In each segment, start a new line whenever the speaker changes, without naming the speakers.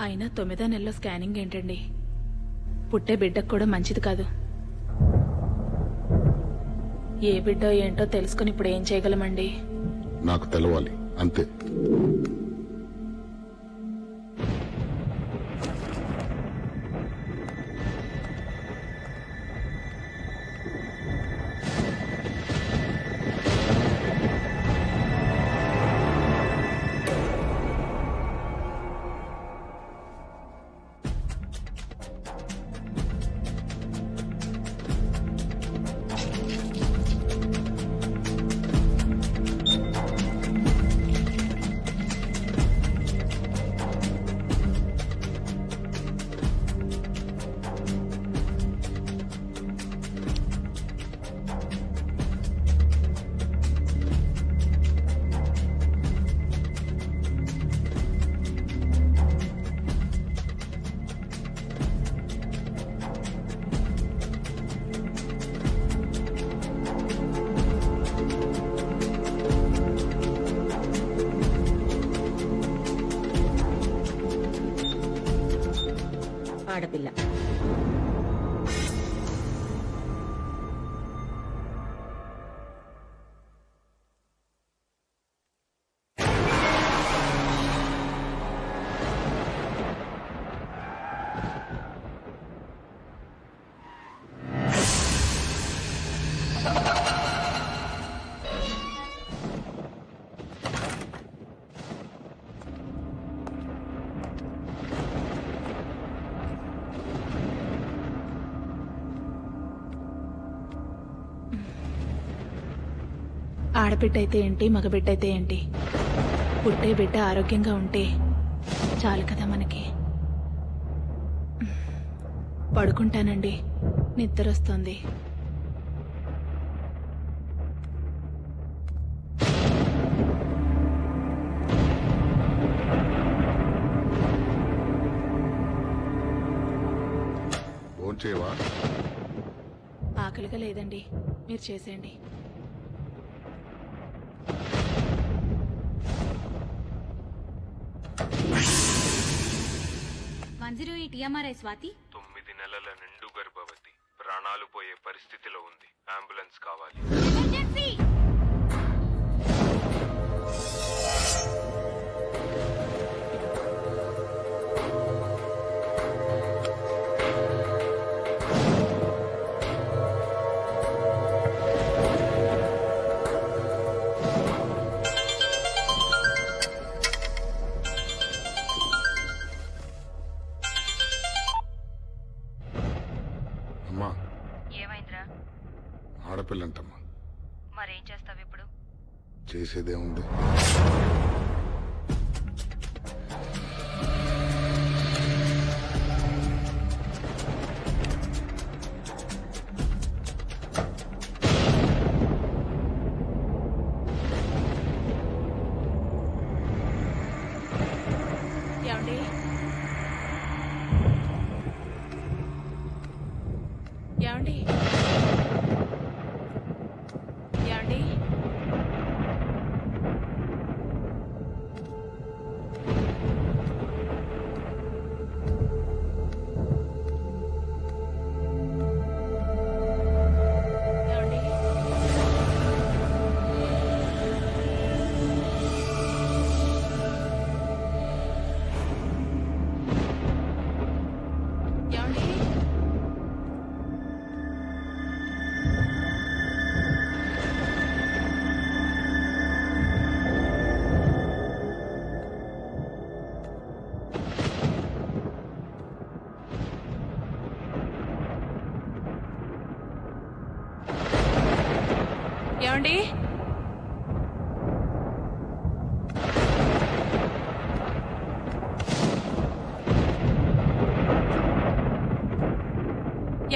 అయినా 9వ నెలలో స్కానింగ్ ఏంటండి? పుట్టే బిడ్డకు కూడా మంచిది కాదు. ఏ బిడ్డో ఏంటో తెలుసుకుని ఇప్పుడు ఏం చేయగలమండి?
నాకు తెలవాలి అంతే.
ఆడపిల్ల.
ఆడబిడ్డ అయితే ఏంటి, మగబిడ్డ అయితే ఏంటి? పుట్టే బిడ్డ ఆరోగ్యంగా ఉంటే చాలు కదా మనకి. పడుకుంటానండి, నిద్ర వస్తుంది.
భోంచేవా?
ఆకలిగా లేదండి, మీరు చేసేయండి.
TMRI స్వాతి
9 నెలల నిండు గర్భవతి, ప్రాణాలు పోయే పరిస్థితిలో ఉంది. అంబులెన్స్ కావాలి.
ఎమర్జెన్సీ.
అమ్మా,
ఏమైందిరా?
ఆడపిల్లంటమ్మా.
మరేం చేస్తావు ఇప్పుడు?
చేసేదేముంది?
ఏమండి? ఏమండి? ఏమండి? ఏమండి? ఏమండి?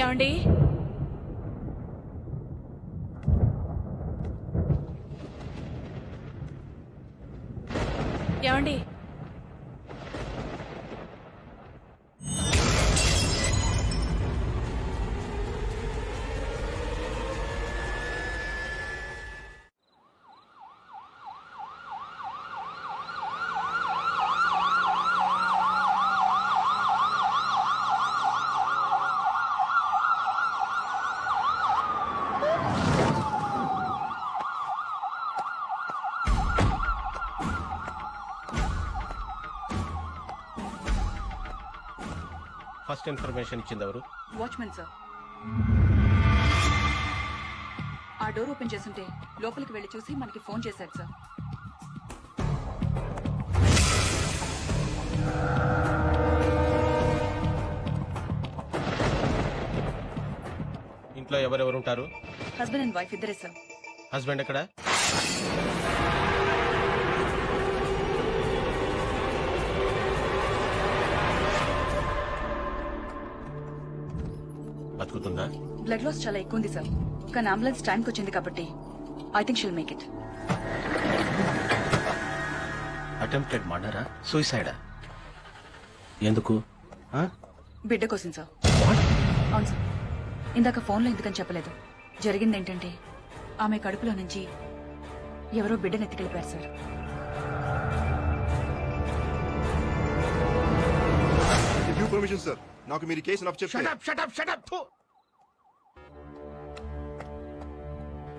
ఏమండి? ఏమండి? ఏమండి?
ఫస్ట్ ఇన్ఫర్మేషన్ ఇచ్చింది ఎవరు?
Watchman sir. ఆ డోర్ ఓపెన్ చేస్తుంటే లోపలికి వెళ్ళి చూసి మనకి ఫోన్ చేశారు సార్.
ఇంట్లో ఎవరెవరు ఉంటారు?
హస్బెండ్ అండ్ వైఫ్ ఇద్దరే సార్.
హస్బెండ్ ఎక్కడ? బతుకుతుందా?
బ్లడ్ లాస్ చాలా ఎక్కువ ఉంది సార్. కానీ అంబులెన్స్ టైంకి వచ్చింది కాబట్టి I think she'll make it.
Attempted మర్డరా, సూసైడా? ఎందుకు?
బిడ్డ కోసం సార్. అవును సార్. ఇందాక ఫోన్లో ఎందుకని చెప్పలేదు. జరిగింది ఏంటంటే ఆమె కడుపులో నుంచి ఎవరో బిడ్డను ఎత్తుకెళ్ళిపోయారు సార్.
Due permission sir. నాకు మీరు కేసు నాకు చెప్తే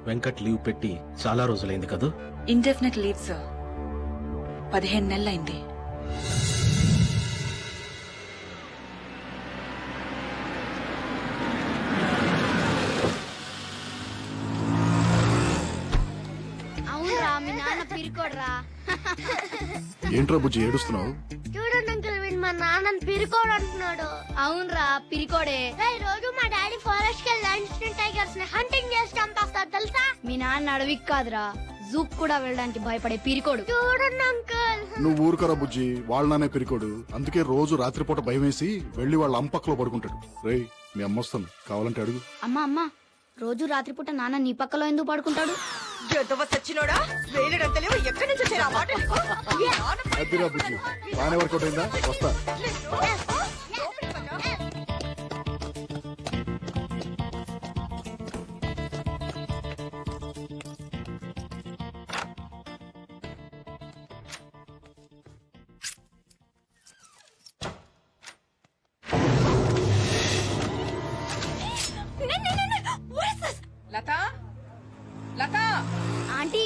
వెంకట్ లీవ్ పెట్టి చాలా రోజులైంది కదా?
Indefinite leave sir. 15 నెలలైంది.
అవునరా మీ నాన్న పిరికోడ్రా.
ఏంట్రా బుజ్జి ఏడుస్తున్నావు?
చూడండి అంకుల్ వీడు మా నాన్నని పిరికోడు అంటున్నాడు. అవునరా పిరికోడే. రోజు మా డాడీ ఫారెస్ట్ కి వెళ్ళి టైగర్స్ ని హంటింగ్ చేసి చంపేస్తాడు తెలుసా. మీ నాన్న అడవికి కాదురా జూక్ కూడా వెళ్ళడానికి భయపడే పిరికోడు. చూడండి అంకుల్.
నువ్వు ఊరుకరా బుజ్జి, వాళ్ళనే పిరికోడు. అందుకే రోజు రాత్రిపూట భయం వేసి వెళ్లి వాళ్ళ అంపక్కలో పడుకుంటాడు. రేయ్ మీ అమ్మ వస్తాను, కావాలంటే అడుగు.
అమ్మా రోజు రాత్రిపూట నాన్న నీ పక్కలో ఎందుకు పడుకుంటాడు?
అద్దిరా బుజ్జి, బాగానే వర్కౌట్ అయిందా? వస్తా.
Lata Lata
aunty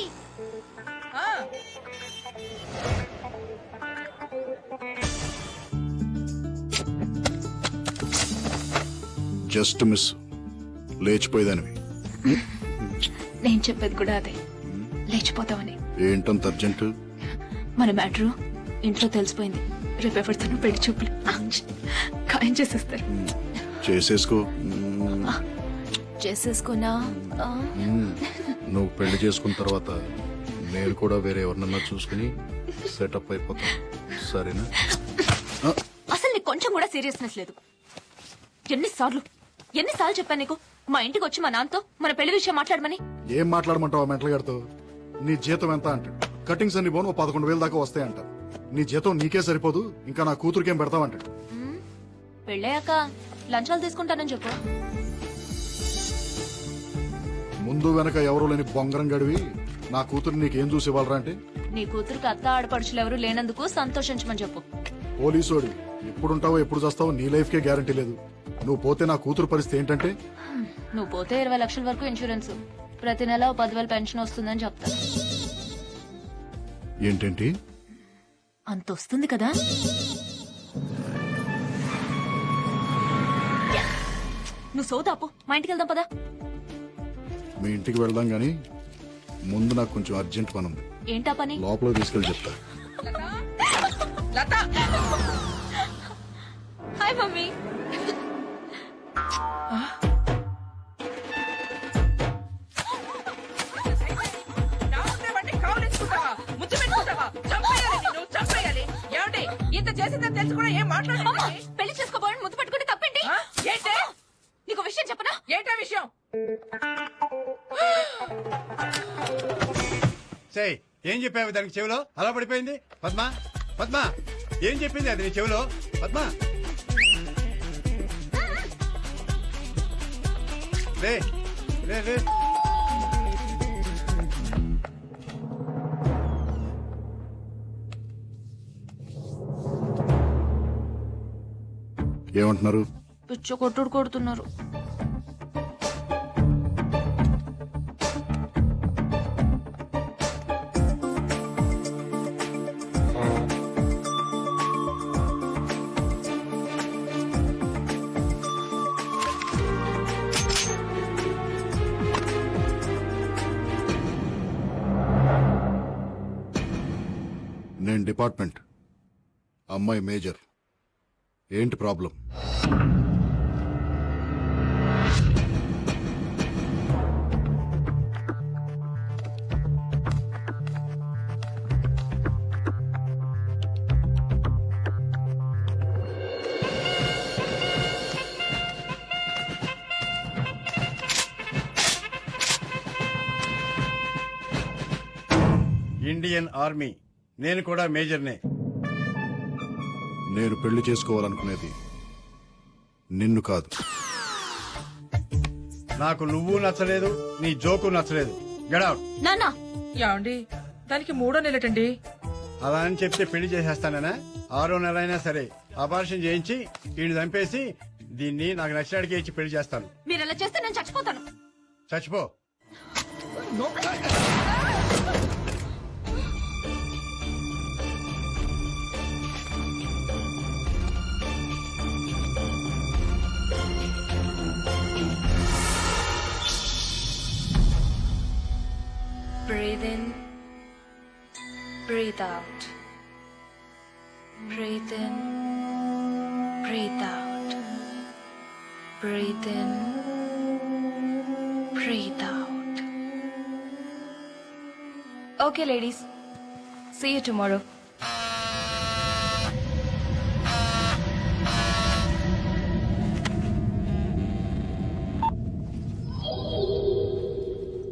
just miss, లేచిపోయేదానివి.
నేను చెప్పేది కూడా అదే, లేచిపోతామని.
ఏంటంత అర్జెంట్?
మన మ్యాటరు ఇంట్లో తెలిసిపోయింది. రేపు ఎవరితోనూ పెళ్లి చూపులు ఖాయం చేసేస్తారు.
చేసేసుకో.
చేసేసుకున్నా
నువ్వు పెళ్లి చేసుకున్న తర్వాత నేను కూడా వేరే ఎవరినన్నా చూసుకుని సెటప్ అయిపోతా. సరేనా?
అసలు నీకు కొంచెం కూడా సీరియస్నెస్ లేదు. ఎన్నిసార్లు చెప్పాను నీకు మా ఇంటికి వచ్చి మా నాన్నతో మన పెళ్లి విషయం మాట్లాడమని?
ఏం మాట్లాడమంటావు మెంటల్ గారితో? నీ జీతం ఎంత అంటాడు. కటింగ్స్ అన్ని పోను 11,000 దాకా వస్తాయంట. నీ జీతం నీకే సరిపోదు, ఇంకా నా కూతురికేం పెడతావంటాడు.
పెళ్ళాక లంచాలు తీసుకుంటానని చెప్పు.
ముందు వెనక ఎవరూ లేని బొంగరం గడివి నా కూతురు నీకేం చూసి ఇవ్వాలరా అంటే?
నీ కూతురికి అత్త ఆడపడుచులు ఎవరు లేనందుకు సంతోషించమని చెప్పు.
పోలీసోడి ఎప్పుడుంటావో ఎప్పుడు చేస్తావో నీ లైఫ్ కే గ్యారంటీ లేదు. నువ్వు పోతే నా కూతురు పరిస్థితి ఏంటంటే?
నువ్వు పోతే 20 లక్షల వరకు ఇన్సూరెన్స్, ప్రతి నెల 10,000 పెన్షన్ వస్తుందని చెప్తా.
ఏంటేంటి
అంత వస్తుంది కదా? నువ్వు సోదాపు, మా ఇంటికి వెళ్దాం పదా.
మీ ఇంటికి వెళ్దాం గాని ముందు నాకు కొంచెం అర్జెంట్ పని ఉంది.
ఏంటా పని?
లోపల తీసుకెళ్ళి చెప్తా.
Lata
hi mummy.
ముద్దు పెట్టుకుంటావా? చంపేయాలి నిన్ను, చంపేయాలి. ఏమండి ఇంత చేసిందని తెలిసి కూడా ఏం మాట్లాడండి?
పెళ్లి చేసుకోబోయని ముద్దు పెట్టుకుంటే తప్పేంటి?
ఏంటే?
నీకు విషయం చెప్పనా?
ఏంటా విషయం?
ఏం చెప్పావు దానికి చెవిలో? అలా పడిపోయింది. పద్మా పద్మా ఏం చెప్పింది అది నీ చెవిలో? పద్మా లే లే లే.
ఏమంటున్నారు?
పిచ్చ కొట్టుడు కొడుతున్నారు.
డిపార్ట్మెంట్, అమ్మాయి మేజర్. ఏంటి ప్రాబ్లం?
ఇండియన్ ఆర్మీ, నేను కూడా మేజర్నే.
నేను పెళ్లి చేసుకోవాలనుకునేది నిన్ను కాదు.
నాకు నువ్వు నచ్చలేదు, నీ జోకు నచ్చలేదు. గడౌట్.
నాన్న
యాండి దానికి 3వ నెలటండి.
అలా అని చెప్తే పెళ్లి చేసేస్తానా? 6వ నెల అయినా సరే ఆపరేషన్ చేయించి వీడిని చంపేసి దీన్ని నాకు నచ్చినడికి ఇచ్చి పెళ్లి చేస్తాను.
మీరు ఎలా చేస్తే నేను చచ్చిపోతాను.
చచ్చిపో.
Breathe in, breathe out. Breathe in, breathe out. Breathe in, breathe out. Okay, ladies. See you tomorrow.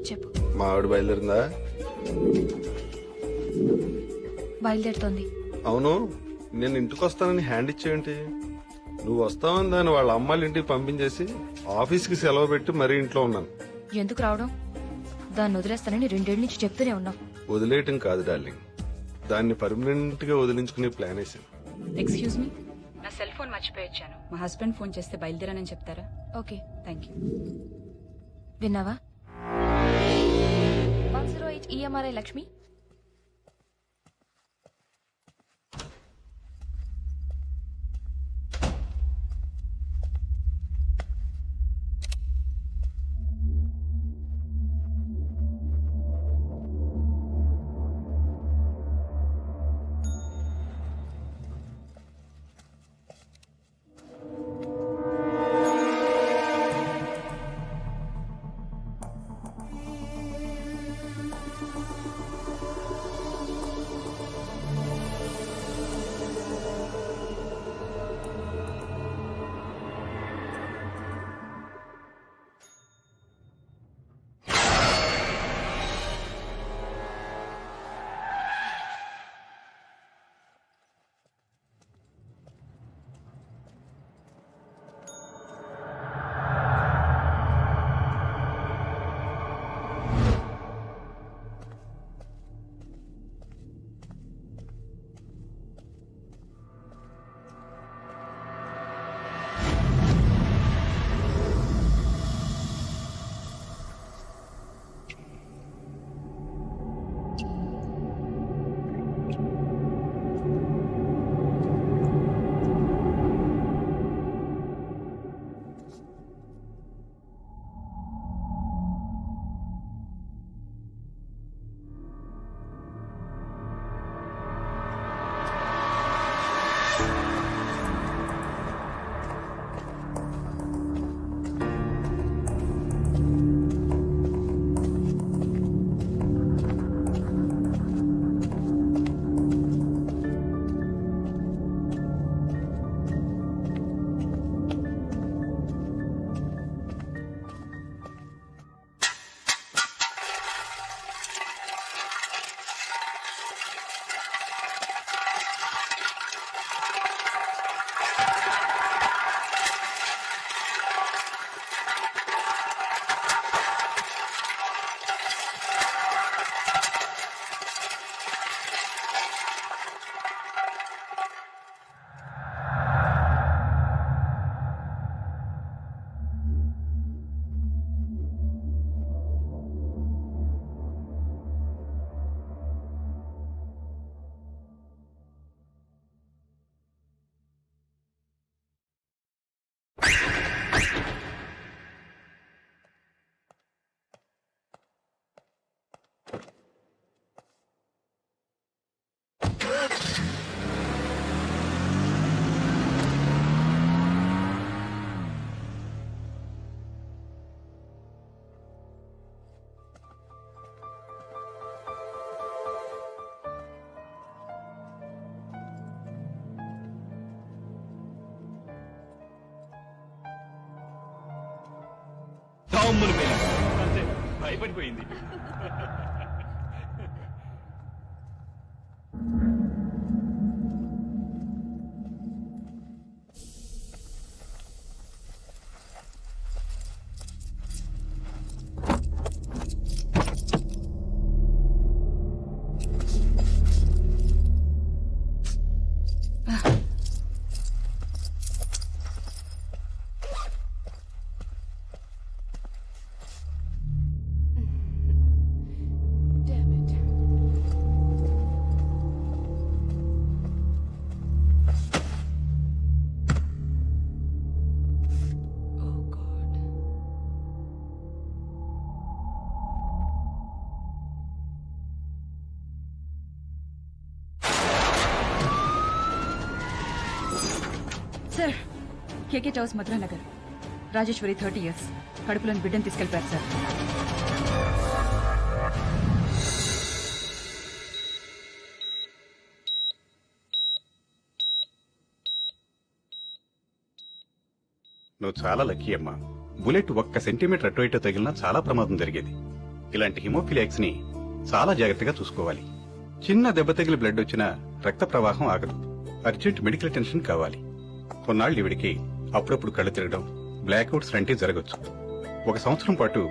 చెప్పు.
మా ఆవిడ బయలుదేరిందా?
బయలుదేరుతోంది.
అవును, నేను ఇంటికి వస్తానని హ్యాండ్ ఇచ్చేయంటి. నువ్వు వస్తావని దాన్ని వాళ్ళ అమ్మాళ్ళ ఇంటికి పంపించేసి ఆఫీస్కి సెలవు పెట్టి మరీ ఇంట్లో ఉన్నాను.
ఎందుకు రావడం? దాన్ని వదిలేస్తానని 2 ఏళ్ల నుంచి చెప్తూనే ఉన్నాం.
వదిలేయటం కాదు డార్లింగ్, దాన్ని పర్మనెంట్ గా వదిలించుకునే ప్లాన్ వేసాను.
ఎక్స్క్యూజ్ మీ, నా సెల్ ఫోన్ మర్చిపోయొచ్చాను. మా హస్బెండ్ ఫోన్ చేస్తే బయలుదేరానని చెప్తారా?
Okay,
thank you.
విన్నావా? 108 EMRI లక్ష్మి.
గమ్మున పోయింది. అంతే, భయపడిపోయింది.
సార్, కేకే టవర్స్ మధురా నగర్. రాజేశ్వరి 30 years. కడుపులోని బిడ్డను తీసుకెళ్లిపోయారు సార్.
నువ్వు చాలా లక్కీ అమ్మా. బుల్లెట్ 1 సెంటీమీటర్ అటు ఇటు తగిలినా చాలా ప్రమాదం జరిగేది. ఇలాంటి హిమోఫిలియాక్స్ ని చాలా జాగ్రత్తగా చూసుకోవాలి. చిన్న దెబ్బ తగిలి బ్లడ్ వచ్చినా రక్త ప్రవాహం ఆగదు. అర్జెంట్ మెడికల్ అటెన్షన్ కావాలి. కొన్నాళ్ళు ఇవిడికి అప్పుడప్పుడు కళ్ళు తిరగడం, బ్లాక్అవుట్స్ లాంటివి జరగచ్చు. 1 సంవత్సరం పాటు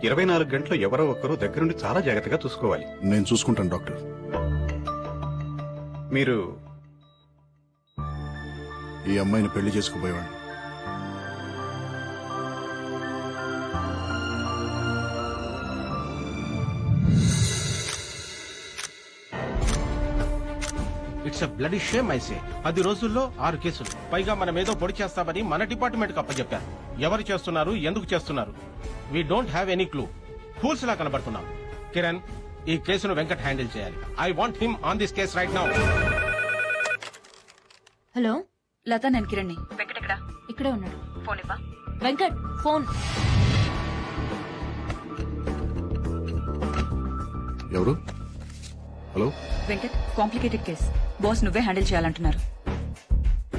24 గంటలు ఎవరో ఒకరు దగ్గరుండి చాలా జాగ్రత్తగా చూసుకోవాలి.
నేను చూసుకుంటాను డాక్టర్.
మీరు
ఈ అమ్మాయిని పెళ్లి చేసుకుపోయేవాడిని.
It's bloody shame I say. 10 రోజుల్లో 6 కేసులు, పైగా మనం ఏదో పొడి చేస్తామని మన డిపార్ట్మెంట్ కి అప్పచెప్పారు. ఎవరు చేస్తున్నారు, ఎందుకు చేస్తున్నారు? We don't have any clue. Fools లా కనబడుతున్నాం. కిరణ్, ఈ కేసును వెంకట్ హ్యాండిల్ చేయాలి. I want him on this case right now.
Hello,
Lata, నేను కిరణ్ని. వెంకట్ ఎక్కడా?
ఇక్కడే ఉన్నాడు.
ఫోన్ ఇవ్వా.
వెంకట్ ఫోన్.
ఎవరు? Hello
Venkat, complicated case. Boss నువ్వే హ్యాండిల్ చేయాలంటున్నారు.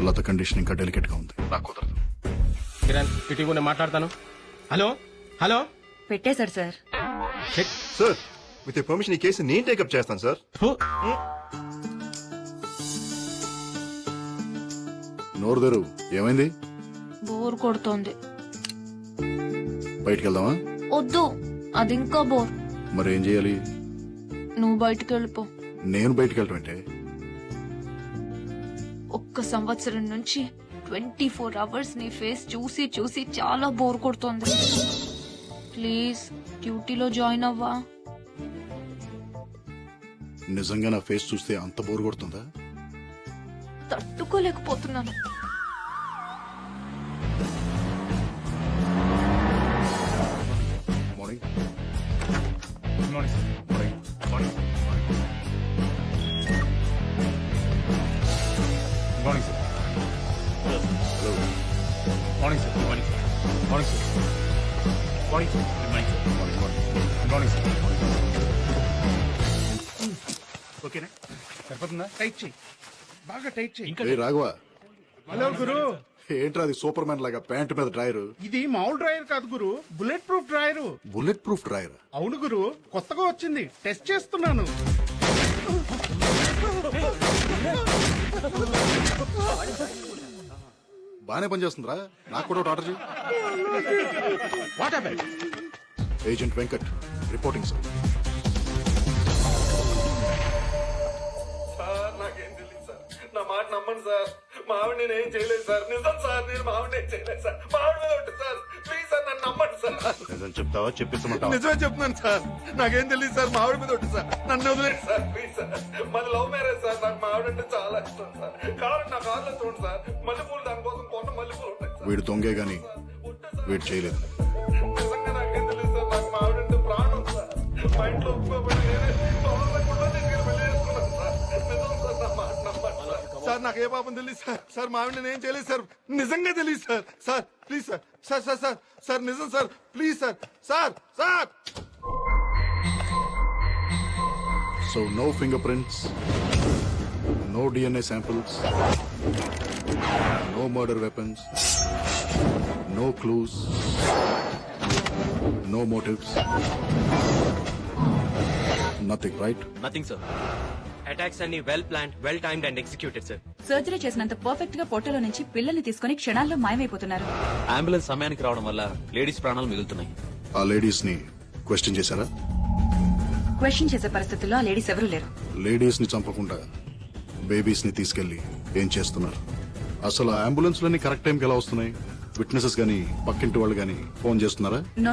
లత కండిషన్ ఇంకా డెలికేట్ గా ఉంది, నాకు కుదరదు.
కిరణ్, ఇటు నేను మాట్లాడతాను. Hello hello.
పెట్టేశారు సార్.
సార్, విత్ పర్మిషన్ ఈ కేసు నేను టేకప్ చేస్తాను సార్.
నోరు తెరు. ఏమైంది?
బోర్ కొడుతోంది.
బయటికి వెళ్దామా?
వద్దు, అది ఇంకా బోర్.
మరి ఏం చేయాలి?
నువ్వు బయటికి వెళ్ళిపో.
నేను బయటికి వెళ్ళటం అంటే?
1 సంవత్సరం నుంచి 24 hours నీ ఫేస్ చూసి చూసి చాలా బోర్ కొడుతోంది. ప్లీజ్ డ్యూటీలో జాయిన్ అవ్వా.
నిజంగా నా ఫేస్ చూస్తే అంత బోర్ కొడుతుందా?
తట్టుకోలేకపోతున్నాను.
Morning.
Good morning sir.
Morning.
Good morning sir.
Hello.
Morning sir. Good morning sir. Morning sir. Morning sir. Good morning sir. Good morning sir.
ఓకేనా?
సరిపోతుందా? టైట్ చేయి, బాగా టైట్ చేయి.
ఏ రాఘవ,
హలో గురు.
ఏంట్రా అది సూపర్ మ్యాన్ లాగా ప్యాంట్ మీద డ్రాయర్?
ఇది మామూలు డ్రైవర్ కాదు గురు, bullet proof driver.
Bullet proof drawer?
అవును గురు, కొత్తగా వచ్చింది, టెస్ట్ చేస్తున్నాను.
బానే పనిచేస్తుందిరా. నాకు కూడా ఒకటి ఆర్డర్ చేయి.
What happened?
Agent Venkat reporting sir.
Sir, నాకేం తెలియదు సార్. నా మాట నమ్మండి సార్. మా ఆవిడ నేను ఏం చేయలేదు సార్. నిజం సార్, నేను మా ఆవిడ ఏం చేయలేదు సార్. మా ఆవిడ మీద ఉంటుంది సార్. ప్లీజ్ సార్, నన్ను నమ్మండి సార్.
నిజం చెప్తావా చెప్పిస్తామంటావా?
నిజమే చెప్తున్నాను సార్. నాకేం తెలియదు సార్. మా ఆవిడ మీద ఉంటుంది సార్. నన్ను వదిలేదు సార్. Please sir. మాది లవ్ మ్యారేజ్ సార్. నాకు మా ఆవిడ అంటే చాలా ఇష్టం సార్. కావాలంటే నా కార్లో చూడండి సార్. మల్లెపూలు దానికోసం కొన్న మల్లెపూలు ఉంటాయి సార్.
వీడు దొంగే గాని వీడు చేయలేదు.
నిజంగా నాకేం తెలియదు సార్. నాకు మా ఆవిడ అంటే ప్రాణం సార్. మా ఇంట్లో ఒప్పుకోబడి నేనే తొందరకుండా నేను పెళ్లి చేసుకున్నాను సార్. నిజం సార్, నా మాట నమ్మండి సార్. సార్, నాకు ఏ పాపం తెలియదు సార్. సార్, మా ఆవిడ నేను ఏం చేయలేదు సార్. నిజంగా తెలియదు sir. Sir please sir. Sir sir sir sir నిజం sir. Please sir. Sir sir.
So no fingerprints, no DNA samples, no murder weapons, no clues, no motives, nothing, right?
Nothing sir. Attacks అన్ని well planned, well timed and executed sir.
Surgery చేసినంత perfect గా పొట్టలో నుంచి పిల్లల్ని తీసుకుని క్షణాల్లో మాయమైపోతున్నారు.
Ambulance సమయానికి రావడం వల్ల లేడీస్ ప్రాణాలు మిగులుతున్నాయి.
ఆ లేడీస్ ని క్వశ్చన్ చేశారా?
క్వశ్చన్ చేసే పరిస్థితుల్లో ఆ లేడీస్ ఎవరూ లేరు.
లేడీస్ ని చంపకుండా బేబీస్ ని తీసుకెళ్లి ఏం చేస్తున్నారు? అసలు ఆ అంబులెన్స్ లన్నీ కరెక్ట్ టైంకి ఎలా వస్తున్నాయి? విట్నెసెస్ గానీ పక్కింటి వాళ్ళు గానీ ఫోన్ చేస్తున్నారా?
నో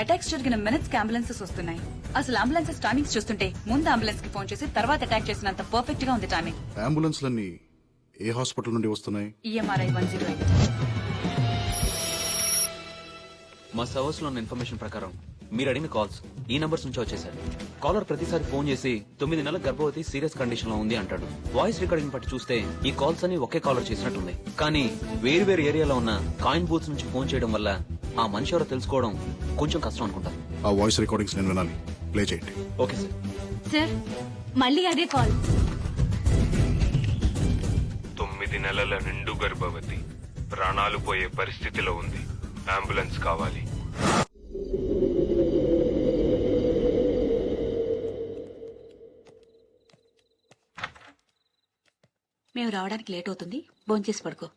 అటాక్స్ జరిగిన మినిట్స్ కి అంబులెన్సెస్ వస్తున్నాయి. అసలు అంబులెన్సెస్ టైమింగ్స్ చూస్తుంటే ముందు అంబులెన్స్ కి ఫోన్ చేసి తర్వాత అటాక్ చేసినంత పర్ఫెక్ట్ గా ఉంది టైమింగ్.
అంబులెన్స్ లన్నీ ఏ హాస్పిటల్ నుండి వస్తున్నాయి?
EMRI 108.
మా సర్వర్స్ లో ఉన్న ఇన్ఫర్మేషన్ ప్రకారం మీరు అడిగిన కాల్స్ ఈ నంబర్స్ నుంచి వచ్చేసారు. కాలర్ ప్రతిసారి ఫోన్ చేసి 9 నెలల గర్భవతి సీరియస్ కండిషన్ లో ఉంది అంటాడు. వాయిస్ రికార్డింగ్ బట్టి చూస్తే ఈ కాల్స్ అన్ని ఒకే కాలర్ చేసినట్టుంది. కానీ వేరు వేరు ఏరియాలో ఉన్న కాయిన్ బూత్స్ నుంచి ఫోన్ చేయడం వల్ల ఆ మనిషి ఎవరో తెలుసుకోవడం కొంచెం కష్టం అనుకుంటా.
ఆ వాయిస్ రికార్డింగ్స్ నేను వినాలి. ప్లే చేయండి.
Okay sir.
సార్ మళ్ళీ అదే కాల్.
9 నెలల నిండు గర్భవతి ప్రాణాలు పోయే పరిస్థితిలో ఉంది. అంబులెన్స్ కావాలి.
మేము రావడానికి లేట్ అవుతుంది, భోంచేసి పడుకో.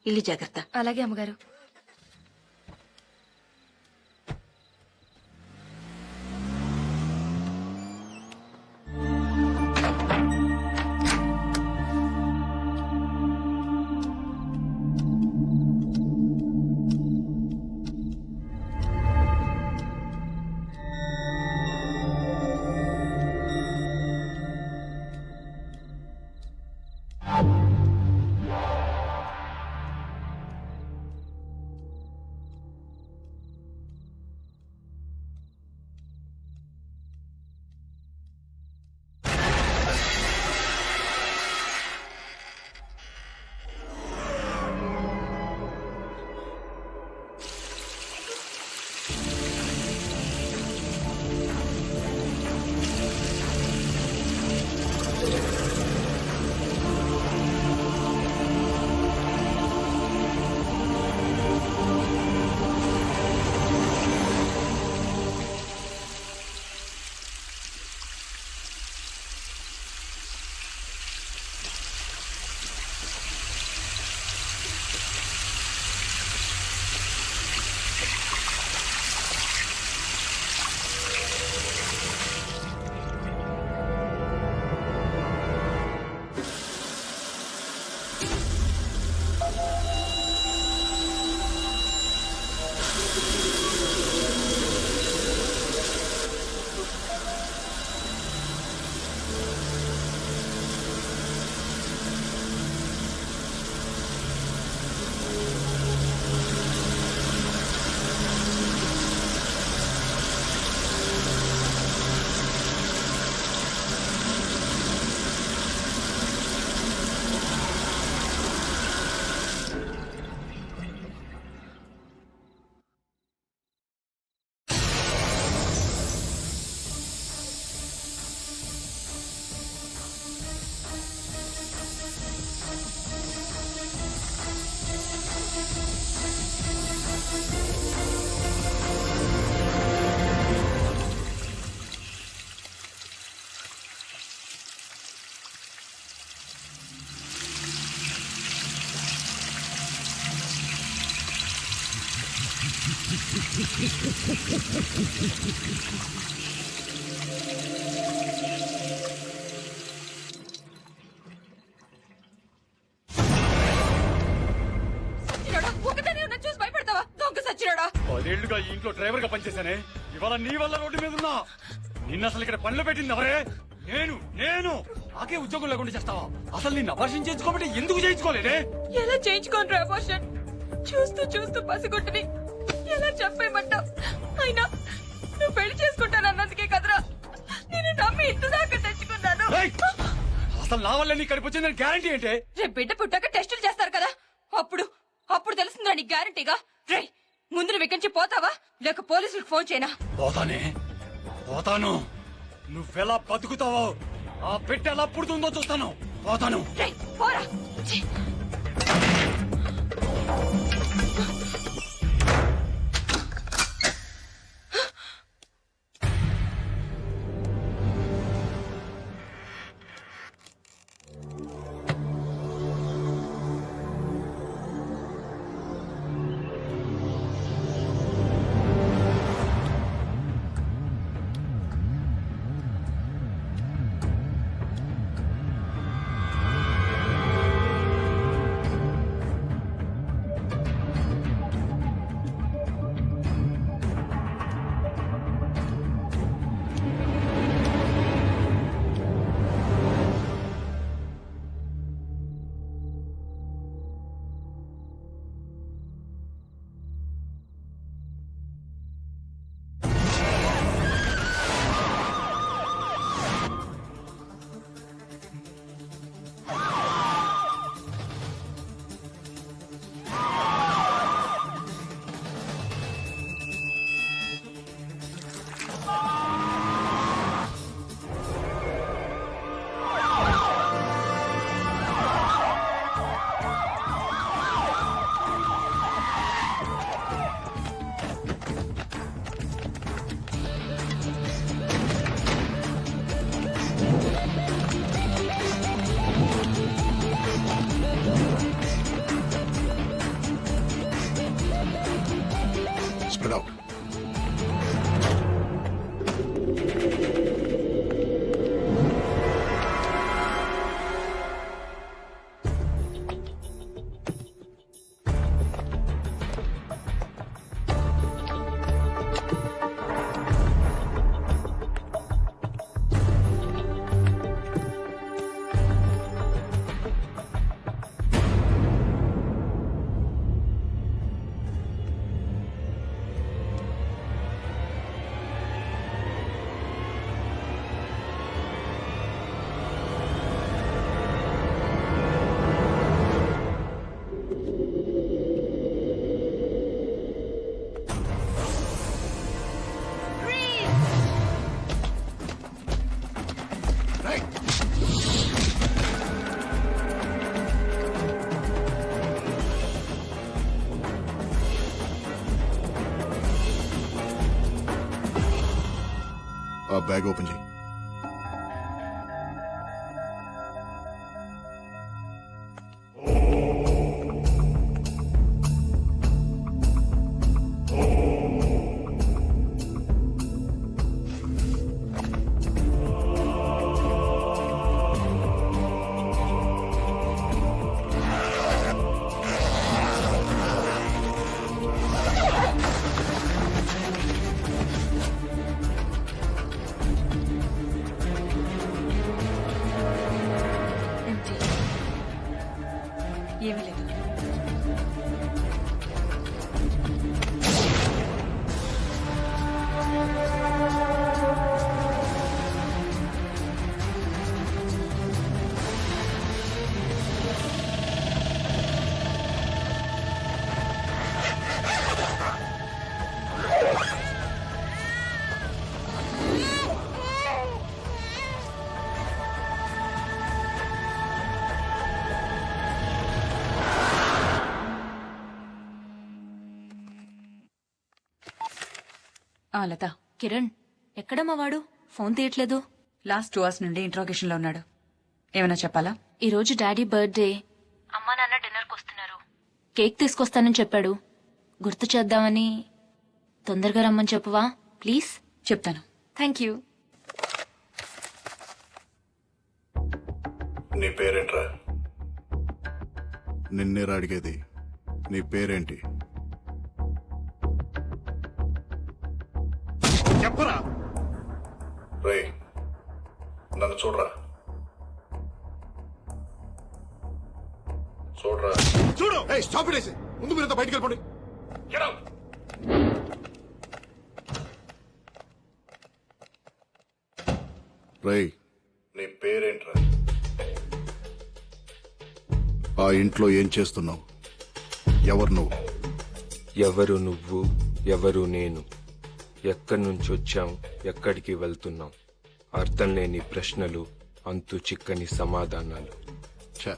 ఇల్లు జాగ్రత్త.
అలాగే అమ్మగారు. చూసి భయపడతావా? దొంగ సచ్చినాడా?
10 ఏళ్లుగా ఈ ఇంట్లో డ్రైవర్ గా పనిచేశానే, ఇవాళ నీ వల్ల రోడ్డు మీద ఉన్నా. నిన్న అసలు ఇక్కడ పనిలో పెట్టింది ఎవరే? నేను నాకే ఉద్యోగం లేకుండా చేస్తావా? అసలు నిన్ను అపర్షన్ చేసుకోబట్టి ఎందుకు చేయించుకోలేదే?
ఎలా చేయించుకోండి అబార్షన్? చూస్తూ చూస్తూ పసిగొట్టుని ఎలా చంపేయమంటావు? అయినా నువ్వు పెళ్లి చేసుకుంటానన్నందుకే కదరా నేను నమ్మి ఇంత దాకా తెచ్చుకున్నాను.
అసలు నా వల్ల నీ కడుపు వచ్చిందని గ్యారంటీ ఏంటే?
రేపు బిడ్డ పుట్టాక టెస్టులు చేస్తారు కదా, అప్పుడు తెలుస్తుందా నీకు గ్యారంటీగా? రే ముందు నువ్వు ఇక్కడి నుంచి పోతావా లేక పోలీసులకు ఫోన్ చేయనా?
పోతాను. నువ్వెలా బతుకుతావో, ఆ బిడ్డ ఎలా పుడుతుందో చూస్తాను. పోతాను.
రేయ్, పోరా. ఛీ.
ఆ బ్యాగ్ ఓపెన్ చేయి.
ఏంటి? ఏమీ లేదు. లత,
కిరణ్ ఎక్కడమ్మా వాడు? ఫోన్ తీయట్లేదు.
లాస్ట్ 2 hours నుండి ఇంట్రాగేషన్ లో ఉన్నాడు. ఏమైనా చెప్పాలా?
ఈ రోజు డాడీ బర్త్డే. అమ్మా నాన్న డిన్నర్కి వస్తున్నారు. కేక్ తీసుకొస్తానని చెప్పాడు. గుర్తు చేద్దామని. తొందరగా రమ్మని చెప్పవా ప్లీజ్?
చెప్తాను.
Thank you.
నీ పేరేంట్రా? నిన్నేరా అడిగేది. నీ పేరేంటి?
చెప్పరా?
రే, నన్ను చూడరా. చూడరా.
చూడు. Stop it. ముందు మీరంతా బయటికి వెళ్ళిపోండి.
రేయ్, నీ పేరేంట్రా? ఆ ఇంట్లో ఏం చేస్తున్నావు? ఎవరు నువ్వు?
ఎవరు నువ్వు, ఎవరు నేను, ఎక్కడి నుంచి వచ్చాం, ఎక్కడికి వెళ్తున్నాం, అర్థం లేని ప్రశ్నలు, అంతు చిక్కని సమాధానాలు.
ఛ,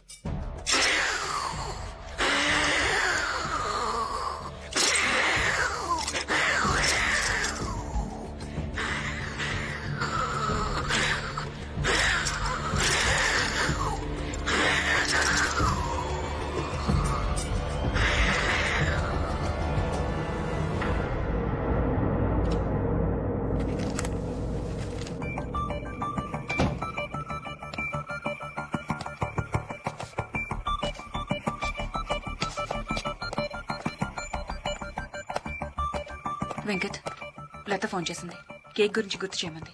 వెంకట్, లత ఫోన్ చేసింది. కేక్ గురించి గుర్తు చేయమంది.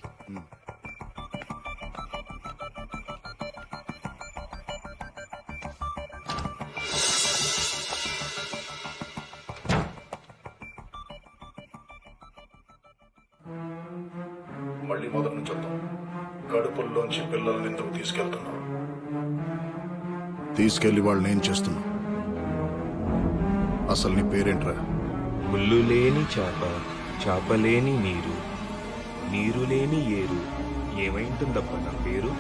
మళ్ళీ మొదటి నుంచి వద్దాం. కడుపుల్లోంచి పిల్లల్ని ఎందుకు తీసుకెళ్తున్నావు? తీసుకెళ్లి వాళ్ళని ఏం చేస్తున్నావు? అసలు నీ పేరేంట్రా?
ముళ్ళు లేని చాప, చాప లేని నీరు, నీరు లేని ఏరు, ఏమైంటుందప్ప నా పేరు?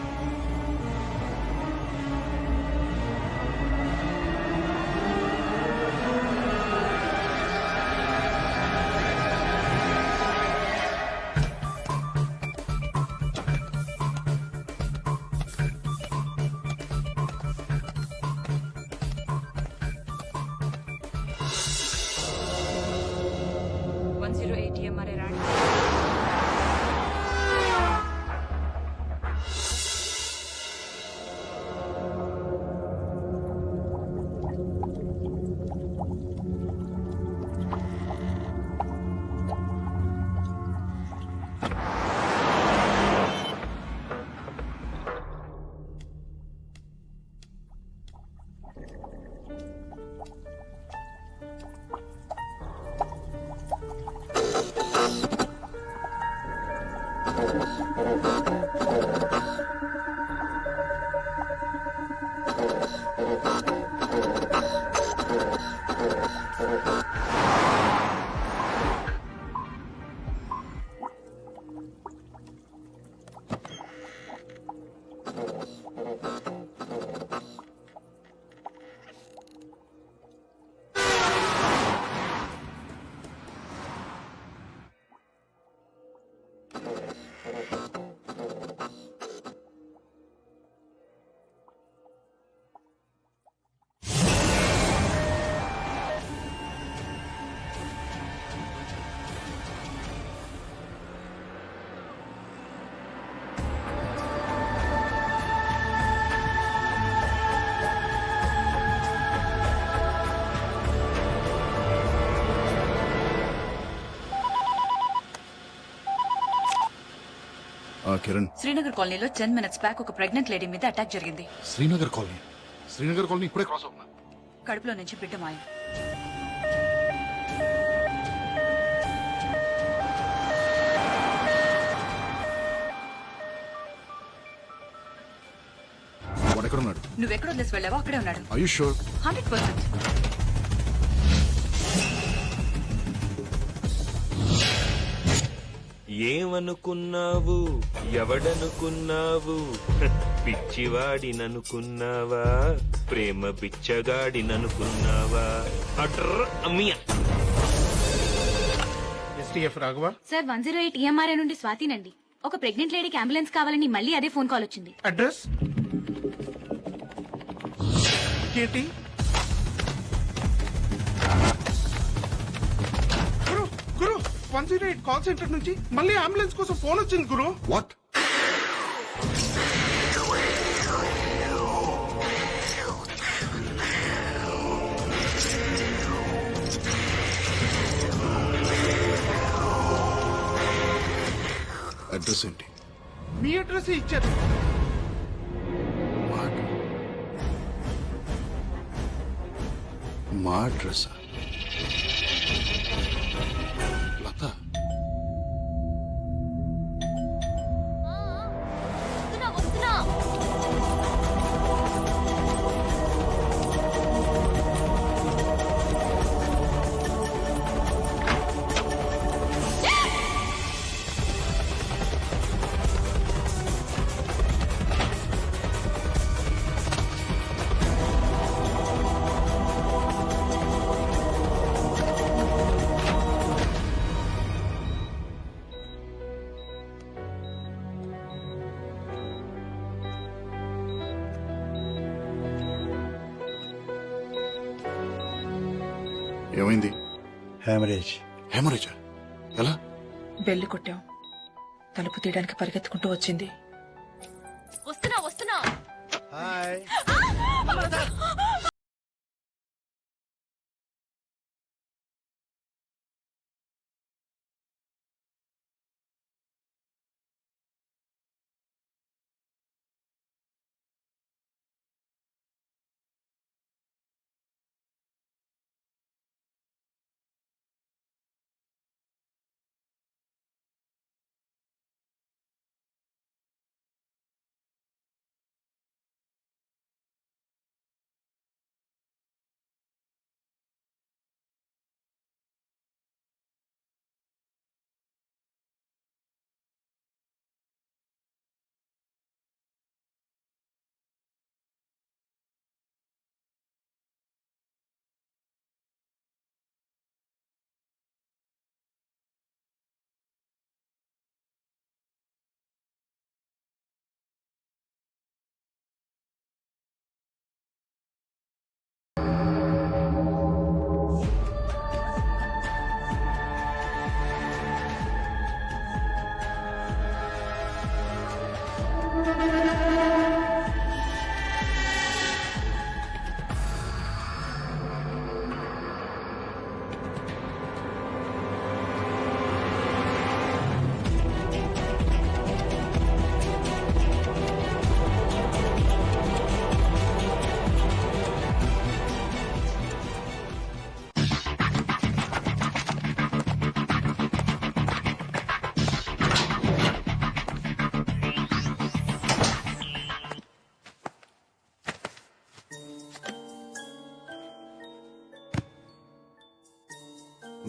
కిరణ్.
శ్రీనగర్ కాలనీలో 10 minutes బ్యాక్ ఒక ప్రెగ్నెంట్ లేడీ మీద అటాక్ జరిగింది.
శ్రీనగర్ కాలనీ. శ్రీనగర్ కాలనీ ఇప్పుడే క్రాస్ అవుతున్నా.
కడుపులో నుంచి బిడ్డ మాయం.
వాడెక్కడున్నాడు?
నువ్వెక్కడ వదిలేసి వెళ్ళావో అక్కడే ఉన్నాడు.
Are you sure?
100%.
ఏమనుకున్నావు ఎవడనుకున్నావు పిచ్చివాడిననుకున్నావా ప్రేమ బిచ్చగాడిననుకున్నావా అట్ర అమ్మియ
ఎస్టీఎఫ్ రాఘవ.
సార్ 108 EMRA నుండి స్వాతినండి. ఒక ప్రెగ్నెంట్ లేడీకి అంబులెన్స్ కావాలని మళ్ళీ అదే ఫోన్ కాల్ వచ్చింది.
అడ్రస్ కేటీ. గురు గురు 108 కాల్ సెంటర్ నుంచి మళ్ళీ అంబులెన్స్ కోసం ఫోన్ వచ్చింది గురు.
వాట్? అడ్రస్ ఏంటి?
మీ అడ్రస్ ఇచ్చారు.
మా అడ్రస్ లత. ఏమైంది?
హ్యామరేజ్.
హెమరేజా? ఎలా?
బెల్లి కొట్టాం, తలుపు తీయడానికి పరిగెత్తుకుంటూ వచ్చింది.
వస్తున్నా
హాయ్.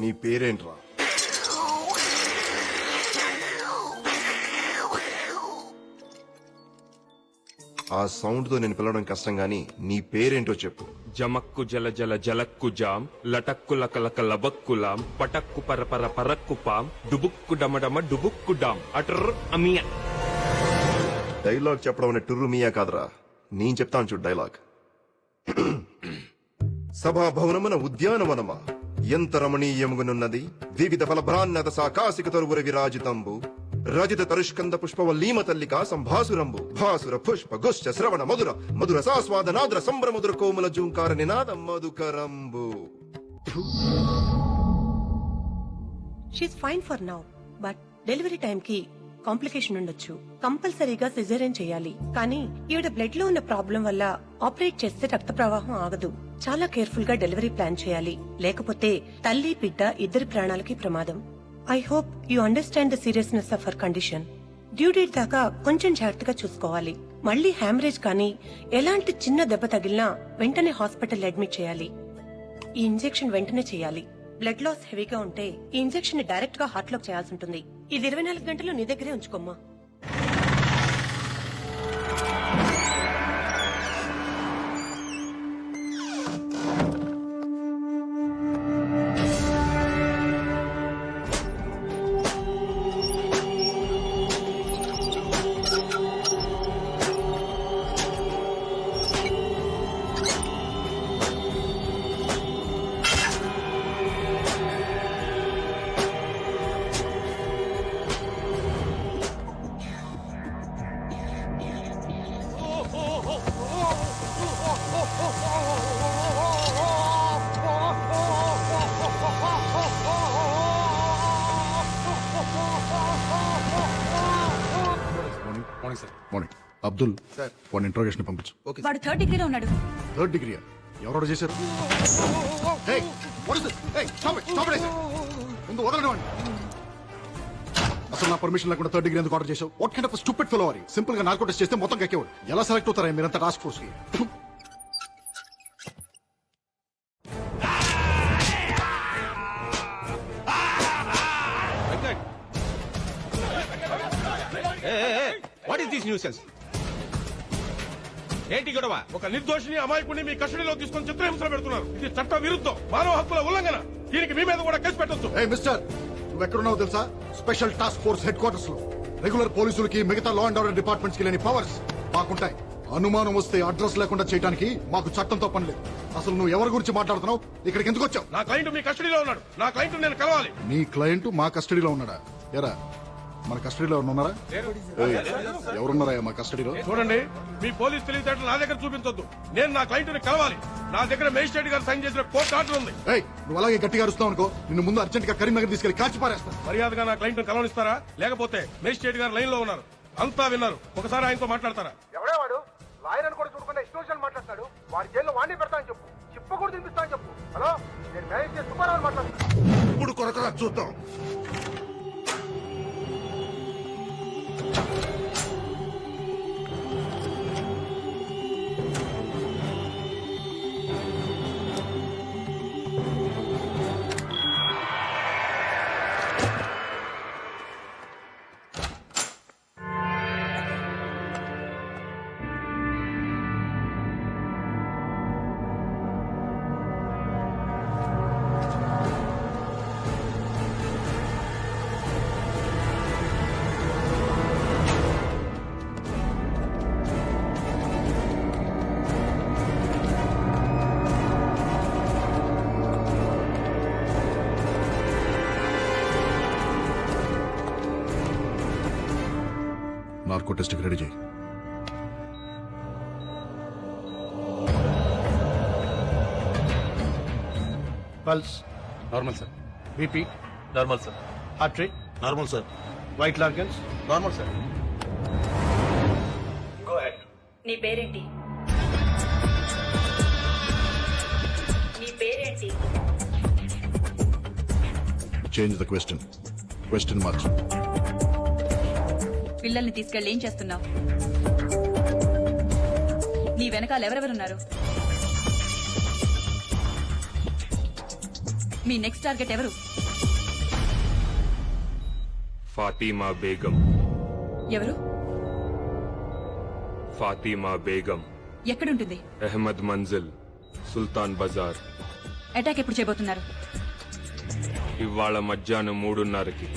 నీ పేరేంట్రా? ఆ సౌండ్ తో నేను పిలవడం కష్టం గానీ నీ పేరేంటో చెప్పు.
జమక్కు జల జల జలక్కు జాం లటక్కు లకలక లబక్కులాం పటక్కు పరపర పరక్కు పాం డుబుక్కు డమడమ డుబుక్కు డాం అట్ర అమియ.
డైలాగ్ చెప్పడం అనే టుర్రు మీయా కాదురా, నేను చెప్తాను చూడు డైలాగ్. సభాభవనమున ఉద్యానవనమా ఎంత రమణీయముగునున్నది, వివిధ ఫలభ్రాన్నత సాకాశిక తరువుర విరాజితంబు రజిత తరుష్కంద పుష్పవల్లీమ తల్లికా సంభాసురంబు భాసుర పుష్ప గుశ్చ శ్రవణ మధుర మధుర సాస్వాద నాద్ర సంభ్రమధుర కోమల జూంకార నినాద మధుకరంబు.
She's fine for now, but delivery time కి కాంప్లికేషన్ ఉండొచ్చు. కంపల్సరీగా సిజేరియన్ చేయాలి. కానీ ఈవిడ బ్లడ్ లో ఉన్న ప్రాబ్లం వల్ల ఆపరేట్ చేస్తే రక్త ప్రవాహం ఆగదు. చాలా కేర్ఫుల్ గా డెలివరీ ప్లాన్ చేయాలి. లేకపోతే తల్లి బిడ్డ ఇద్దరి ప్రాణాలకి ప్రమాదం. I hope you understand the seriousness of her condition. Due date దాకా కొంచెం జాగ్రత్తగా చూసుకోవాలి. మళ్ళీ హ్యామరేజ్ కానీ ఎలాంటి చిన్న దెబ్బ తగిలినా వెంటనే హాస్పిటల్ అడ్మిట్ చేయాలి. ఈ ఇంజెక్షన్ వెంటనే చేయాలి. బ్లడ్ లాస్ హెవీగా ఉంటే ఈ ఇంజెక్షన్ ని డైరెక్ట్ గా హార్ట్ లోకి చేయాల్సి ఉంటుంది. ఇది 24 గంటలు నీ దగ్గరే ఉంచుకోమ్మా.
మార్నింగ్ అబ్దుల్ సార్ వాడిని ఇంట్రోగేషన్ పంపించు.
వాడు 3rd డిగ్రీలో ఉన్నాడు.
3rd డిగ్రీ ఎవరు చేశారు? Hey, what is this? Hey, stop it, hey. ముందు వదలండి వాడిని. అసలు నా పర్మిషన్ లేకుండా 3rd డిగ్రీ ఎందుకు ఆర్డర్ చేశావు? What kind of stupid fellow are you? Simple గా నార్కో టెస్ట్ చేస్తే మొత్తం కక్కేవాడు. ఎలా సెలెక్ట్ అవుతారా మీరంతా టాస్క్ ఫోర్స్ కి?
What is this nuisance? ఏంటి గొడవ? ఒక నిర్దోషిని అమాయకుడిని మీ కస్టడీలో తీసుకొని చిత్రహింసలు పెడుతున్నారు. ఇది చట్ట విరుద్ధం, మానవ హక్కుల ఉల్లంఘన. దీనికి మీ మీద కూడా కేసు పెట్టొచ్చు.
ఏ మిస్టర్, నువ్వు ఎక్కడున్నావు తెలుసా? Special task force head quarters లో. రెగ్యులర్ పోలీసులకి మిగతా లా అండ్ ఆర్డర్ డిపార్ట్మెంట్స్ కి లేని పవర్స్ మాకుంటాయి. అనుమానం వస్తే అడ్రస్ లేకుండా చేయడానికి మాకు చట్టంతో పని లేదు. అసలు నువ్వు ఎవరి గురించి మాట్లాడుతున్నావు? ఇక్కడికి ఎందుకు వచ్చావు?
నా క్లయింట్ మీ కస్టడీలో ఉన్నాడు. నా క్లయింట్ నేను కలవాలి.
నీ క్లయింట్ మా కస్టడీలో ఉన్నాడా? ఎరా, మన కస్టడీలో ఉన్నారా? ఎవరున్నారా మా కస్టడీలో?
చూడండి, మీ పోలీస్ తెలివితేటలు నా దగ్గర చూపించొద్దు. నేను నా క్లయింట్ ని కలవాలి. నా దగ్గర మేజిస్ట్రేట్ గారు సైన్ చేసిన కోర్టు ఆర్డర్ ఉంది.
నువ్వు అలాగే గట్టిగా అరుస్తావు అనుకో, నిన్ను ముందు అర్జెంట్ గా కరీంనగర్ తీసుకెళ్లి కాల్చి పారేస్తా.
మర్యాదగా నా క్లయింట్ ని కలవనిస్తారా? లేకపోతే మేజిస్ట్రేట్ గారు లైన్ లో ఉన్నారు, అంతా విన్నారు. ఒకసారి ఆయనతో మాట్లాడతారా?
ఎవడేవాడు? లాయర్ అని కూడా చూడకుండా ఇష్టం మాట్లాడతాడు. వాడి జైల్లో వాడిని పెడతా అని చెప్పు. చిప్ప కూడా తినిపిస్తా అని చెప్పు. హలో, నేను మేనేజ్ చేసి సుబ్బారావు మాట్లాడుతాను.
ఇప్పుడు కొరకరా చూద్దాం. నార్కో టెస్ట్ రెడీ చేయి.
Pulse normal sir. BP normal sir. Heart rate normal sir. White లార్గన్స్ నార్మల్ సార్. Go ahead.
నీ పేరేంటి? నీ పేరేంటి?
చేంజ్ ద క్వశ్చన్ మార్చు.
పిల్లల్ని తీసుకెళ్లి ఏం చేస్తున్నావు? నీ వెనకాల ఎవరెవరున్నారు? మీ నెక్స్ట్ టార్గెట్ ఎవరు?
ఫాతిమా బేగం.
ఎవరు?
ఫాతిమా బేగం
ఎక్కడుంటుంది?
అహ్మద్ మంజిల్, సుల్తాన్ బజార్.
అటాక్ ఎప్పుడు చేయబోతున్నారు?
ఇవాళ మధ్యాహ్నం 3:30కి.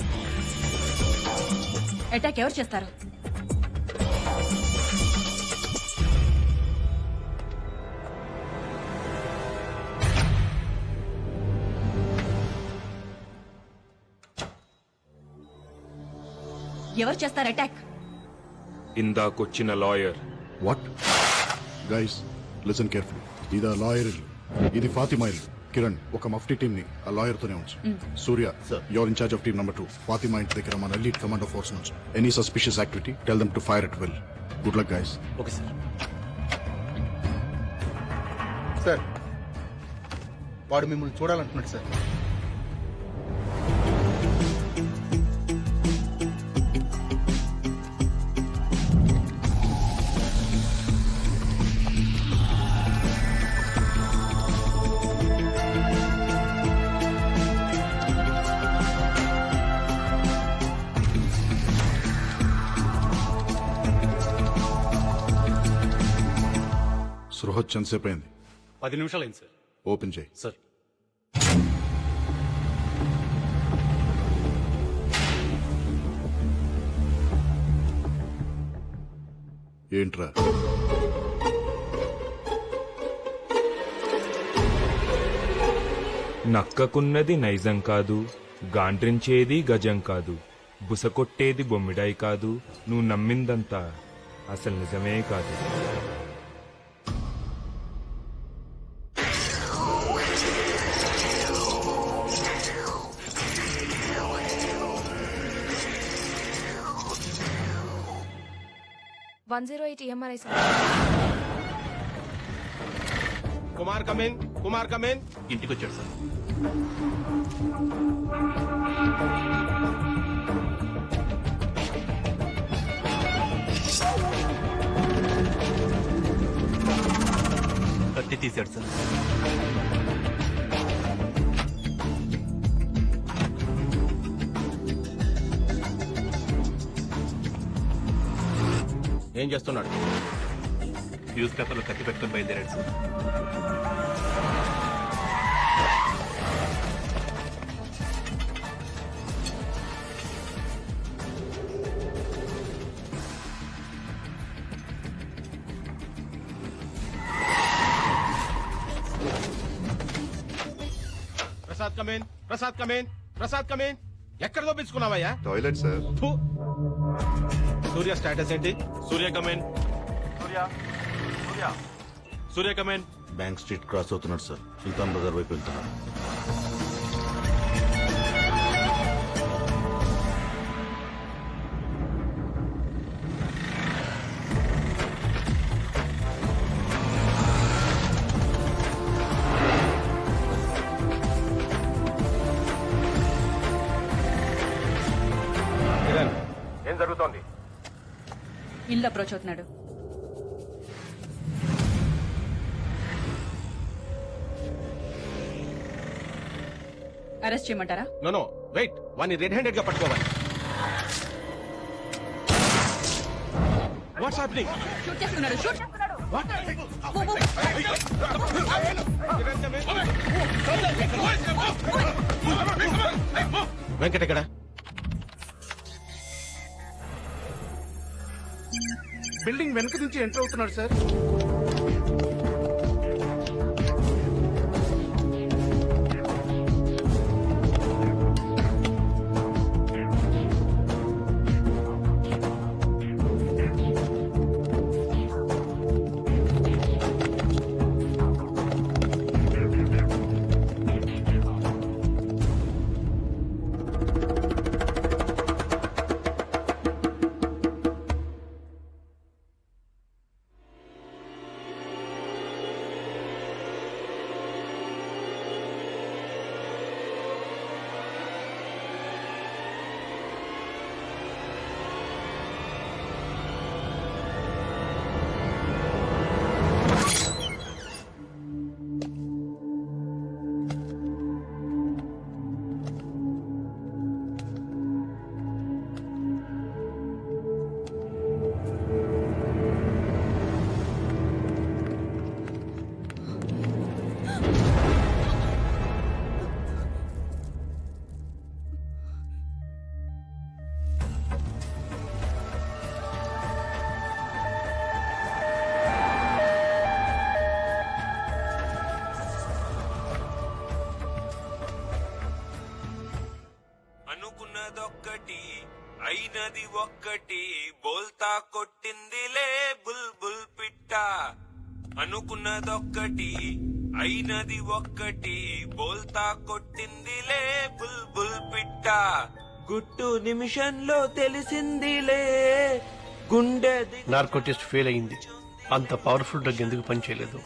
అటాక్ ఎవరు చేస్తారు? ఎవరు చేస్తారు అటాక్?
ఇందాకొచ్చిన lawyer.
What? Guys listen carefully. ఇది లాయర్ ఇల్లు, ఇది ఫాతిమా ఇల్లు. కిరణ్ ఒక మఫ్టీ టీమ్ ని ఆ లాయర్ తోనే ఉంచు. Surya your incharge of team number 2 Fatima ఇంటి దగ్గర మన లీడ్ కమాండో ఫోర్స్ నుంచి any suspicious activity tell them to fire at will. Good luck guys.
Okay sir.
Sir వాడు మిమ్మల్ని చూడాలంటున్నాడు సార్.
సృహ ఎంతసేపు అయింది?
10 నిమిషాలు అయింది సార్.
ఓపెన్ చేయి.
సార్
ఏంట్రా?
నక్కకున్నది నైజం కాదు, గాండ్రించేది గజం కాదు, బుసకొట్టేది బొమ్మిడాయి కాదు, నువ్వు నమ్మిందంతా అసలు నిజమే కాదు.
Kumar come on, Kumar come on.
ఇంటికి వచ్చాడు సార్. కత్తి తీశాడు సార్.
ఏం చేస్తున్నాడు?
న్యూస్ పేపర్లో కత్తి పెట్టుకుని బయలుదేరాడు sir.
Prasad come in, Prasad come in, Prasad come in. ఎక్కడ దోపించుకున్నావయ్యా?
Toilet sir.
ఫు. సూర్య స్టేటస్ ఏంటి?
Surya come in. Surya come in.
Bank street cross అవుతున్నాడు సార్. సుల్తాన్ బజార్ వైపు వెళ్తున్నాడు.
ఏం జరుగుతోంది?
ఇల్లు అప్రోచ్ అవుతున్నాడు. అరెస్ట్ చేయమంటారా?
నో నో వెయిట్, వాడిని రెడ్ హ్యాండెడ్ గా పట్టుకోవాలి. What's happening?
షూట్ చేస్తున్నాడు. షూట్ చేస్తున్నాడు.
వెంకట్ ఎక్కడ?
బిల్డింగ్ వెనక నుంచి ఎంటర్ అవుతున్నాడు సార్.
అనుకున్నదొక్కటి అయినది ఒక్కటి, బోల్తా కొట్టిందిలే బుల్ బుల్ పిట్ట. అనుకున్నదొక్కటి అయినది ఒక్కటి బోల్తా కొట్టిందిలే బుల్ బుల్ పిట్ట గుట్టు నిమిషంలో తెలిసిందిలే గుండె
నార్కో టెస్ట్ ఫెయిల్ అయింది. అంత పవర్ఫుల్ డ్రగ్ ఎందుకు పనిచేయలేదు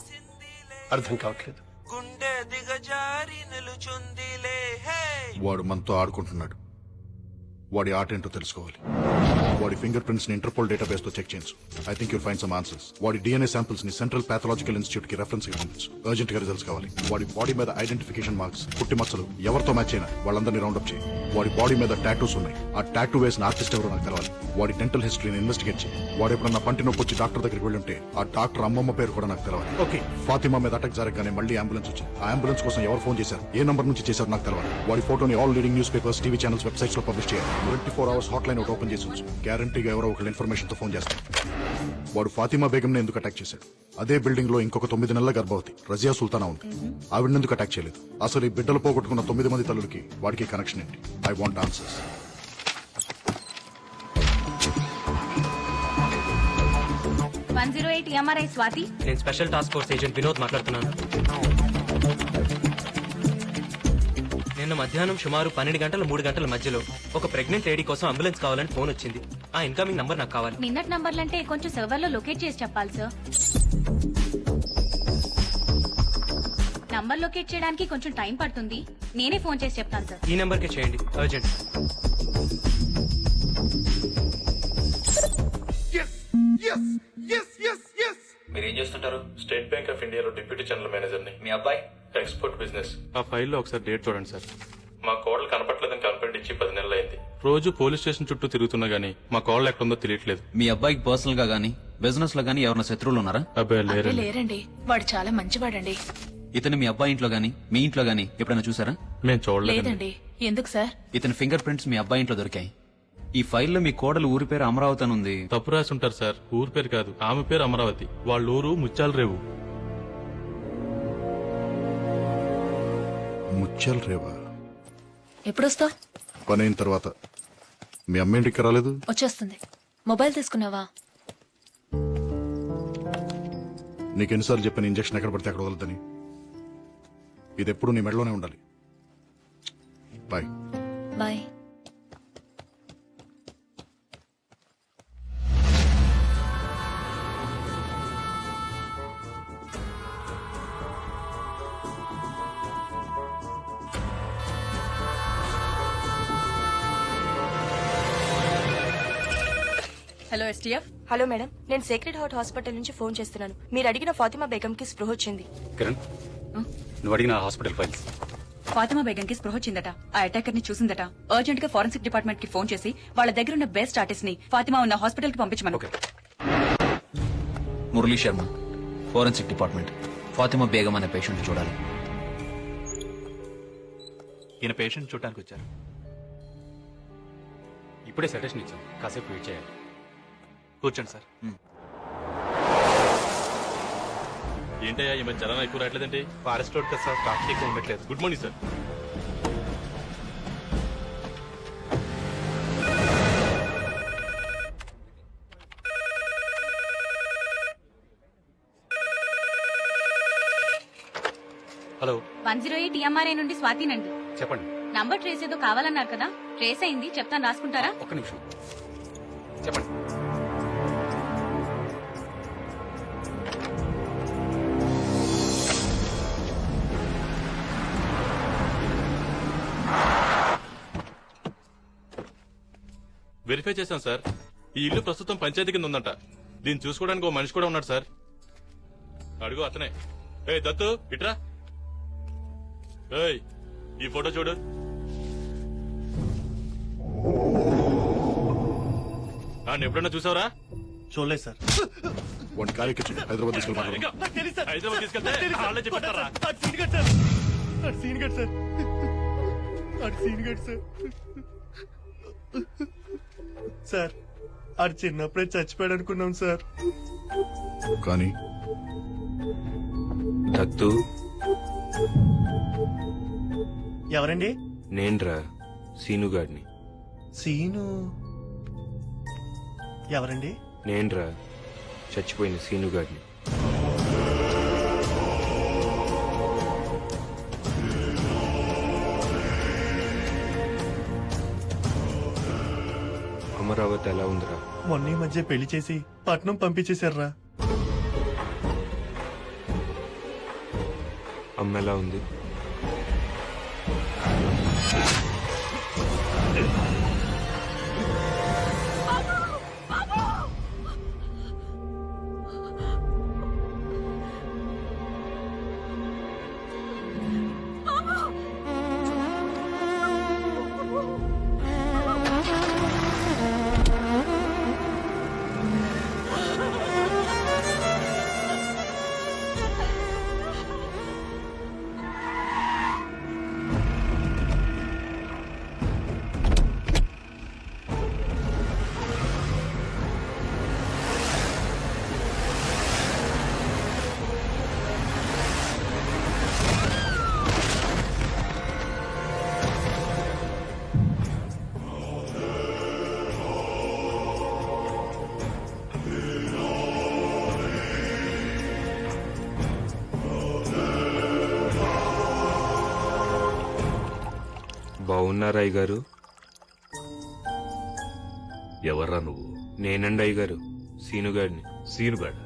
అర్థం కావట్లేదు.
గుండె దిగజారి నిలుచుందిలే హే.
వాడు మనతో ఆడుకుంటున్నాడు. వాడి ఆట ఏంటో తెలుసుకోవాలి. వాడి ఫింగర్ ప్రింట్స్ ని ఇంటర్పోల్ డేటాబేస్ తో చెక్ చేయొచ్చు. I think you'll find some answers. వాడి డిఎన్ఏ శాంపిల్స్ ని సెంట్రల్ పాథలాజికల్ ఇన్స్టిట్యూట్ కి రెఫరెన్స్ గా పంపించు. అర్జెంట్ గా రిజల్ట్స్ కావాలి. వాడి బాడీ మీద ఐడెంటిఫికేషన్ మార్క్స్, పుట్టి మచ్చలు ఎవరితో మ్యాచ్ అయినా వాళ్ళందరినీ రౌండప్ చేయి. వాడి బాడీ మీద టాటూస్ ఉన్నాయి. ఆ టాటూ వేసిన ఆర్టిస్ట్ ఎవరో నాకు తెలవాలి. వాడి డెంటల్ హిస్టరీని ఇన్వెస్టిగేట్ చేయి. వాడు ఎప్పుడన్నా పంటి నొప్పి వచ్చి డాక్టర్ దగ్గరికి వెళ్ళి ఉంటే ఆ డాక్టర్ అమ్మమ్మ పేరు కూడా నాకు తెలవాలి.
ఓకే.
ఫాతిమా మీద అటాక్ జరగగానే మళ్ళీ అంబులెన్స్ వచ్చింది. ఆ అంబులెన్స్ కోసం ఎవరు ఫోన్ చేశారు, ఏ నంబర్ నుంచి చేశారు నాకు తెలవాలి. వాడి ఫోటోని all leading news papers, TV channels, websites లో పబ్లిష్ చేయాలి. 24 hours హాట్ లైన్ ఒకటి ఓపెన్ చేసి ఉంచు. గ్యారంటీగా ఎవరో ఒకళ్ళు ఇన్ఫర్మేషన్ తో ఫోన్ చేస్తారు. వాడు ఫాతిమా బేగం ని ఎందుకు అటాక్ చేశాడు? అదే బిల్డింగ్ లో ఇంకొక 9 నెలల గర్భవతి రజియా సుల్తానా ఉంది. ఆవిడని ఎందుకు అటాక్ చేయలేదు? అసలు ఈ బిడ్డలు పోగొట్టుకున్న 9 మంది తల్లులకి వాడికి కనెక్షన్ ఏంటి? I want answers.
స్వాతి,
నేను special task force agent Vinod మాట్లాడుతున్నాను. నిన్న మధ్యాహ్నం సుమారు 12 గంటల 3 గంటల మధ్యలో ఒక ప్రెగ్నెంట్ లేడీ కోసం అంబులెన్స్ కావాలని ఫోన్ వచ్చింది. ఆ ఇన్కమింగ్ నంబర్ నాకు కావాలి.
నిన్నటి నంబర్లంటే కొంచెం సర్వర్ లో లొకేట్ చేసి చెప్పాలి సార్. నంబర్ లొకేట్ చేయడానికి కొంచెం టైం పడుతుంది. నేనే ఫోన్ చేసి చెప్తాను సార్.
ఈ నెంబర్ కి చేయండి, అర్జెంట్.
మీరేం చేస్తుంటారు? స్టేట్ బ్యాంక్ ఆఫ్ ఇండియాలో డిప్యూటీ జనరల్ మేనేజర్ ని. మీ అబ్బాయి ఎక్స్పోర్ట్ బిజినెస్. ఆ ఫైల్లో ఒకసారి డేట్ చూడండి సార్. మా కోడలు కనపట్లేదని కంప్లైంట్ ఇచ్చి 10 నెలలు అయింది. రోజు పోలీస్ స్టేషన్ చుట్టూ తిరుగుతున్నా గానీ మా కోడలు ఎక్కడుందో తెలియట్లేదు.
మీ అబ్బాయికి పర్సనల్ గా గానీ బిజినెస్ లో గానీ ఎవరైనా శత్రువులు ఉన్నారా?
అబ్బాయి
అబ్బే లేరండి, వాడు చాలా మంచివాడండి.
ఇతను మీ అబ్బాయి ఇంట్లో గానీ మీ ఇంట్లో గానీ ఎప్పుడైనా చూసారా?
మేము చూడలేదు.
లేదండి. ఎందుకు సార్?
ఇతని ఫింగర్ ప్రింట్స్ మీ అబ్బాయి ఇంట్లో దొరికాయి. ఈ ఫైల్లో మీ కోడలు ఊరి పేరు అమరావతి అని ఉంది.
తప్పు రాసి ఉంటారు సార్. ఊరు పేరు కాదు, ఆమె పేరు అమరావతి. వాళ్ళ ఊరు ముత్యాల రేవు.
ముత్యాల రేవా?
ఎప్పుడు వస్తావు?
పని అయిన తర్వాత. మీ అమ్మ ఇంటికి రాలేదు?
వచ్చేస్తుంది. మొబైల్ తీసుకున్నావా?
నీకెన్నిసార్లు చెప్పిన ఇంజక్షన్ ఎక్కడ పడితే అక్కడ వదలదని. ఇది ఎప్పుడు నీ మెడలోనే ఉండాలి. Bye.
Bye.
Hello STF.
Hello madam, నేను సేక్రెడ్ హార్ట్ హాస్పిటల్ నుంచి ఫోన్ చేస్తున్నాను. మీరు అడిగిన ఫాతిమా బేగంకి స్పృహ వచ్చింది.
కిరణ్, నువ్వు అడిగిన హాస్పిటల్ ఫైల్స్.
ఫాతిమా బేగంకి స్పృహ వచ్చిందట. ఆ అటాకర్ ని చూసిందట. అర్జెంట్ గా ఫోరెన్సిక్ డిపార్ట్మెంట్ కి ఫోన్ చేసి వాళ్ళ దగ్గర ఉన్న బెస్ట్ ఆర్టిస్ట్ ని ఫాతిమా ఉన్న హాస్పిటల్ కి పంపించమను.
Murali Sharma, forensic department. ఫాతిమా బేగం అనే పేషెంట్ చూడాలి.
ఈయన పేషెంట్ చూడటానికి వచ్చారు. ఇప్పుడే సజెషన్ ఇచ్చాం, కాసేపు వెయిట్ చేయాలి. కూర్చోండి సార్.
ఏంటయ్యా ఈ మధ్య జనం ఎక్కువ రావట్లేదండి?
ఫారెస్ట్ రోడ్ కదా సార్, ట్రాఫిక్ ఎక్కువ ఉండట్లేదు.
Good morning sir.
Hello,
108 EMRI నుండి స్వాతినండి.
చెప్పండి.
నంబర్ ట్రేస్ ఏదో కావాలన్నారు కదా, ట్రేస్ అయింది. చెప్తాను, రాసుకుంటారా?
ఒక్క నిమిషం చెప్పండి.
వెరిఫై చేశాం సార్. ఈ ఇల్లు ప్రస్తుతం పంచాయతీ కింద ఉందంట. దీన్ని చూసుకోవడానికి ఓ మనిషి కూడా ఉన్నాడు సార్. అడుగు అతనే. ఏ దత్తు ఇట్రా. ఏయ్ ఈ ఫోటో చూడు. ఎప్పుడన్నా చూసావరా?
చూడలేదు సార్.
వాడిని కార్యక్రమం హైదరాబాద్ తీసుకెళ్ళి
హైదరాబాద్ తీసుకెళ్తే వాళ్ళే చెప్పారా?
సార్ ఆడు చిన్నప్పుడే చచ్చిపోయాడు అనుకున్నాం సార్.
కానీ
దత్తు
ఎవరండి?
నేన్రా సీనుగాడిని.
సీను ఎవరండి?
నేన్రా చచ్చిపోయిన సీనుగాడిని. అమరావతి ఎలా ఉందిరా?
మొన్న ఈ మధ్య పెళ్లి చేసి పట్నం పంపించేశారా.
అమ్మ ఎలా ఉంది? బాగున్నారా అయ్యగారు?
ఎవర్రా నువ్వు?
నేనండి అయ్యగారు, సీనుగాడిని.
సీనుగాడు?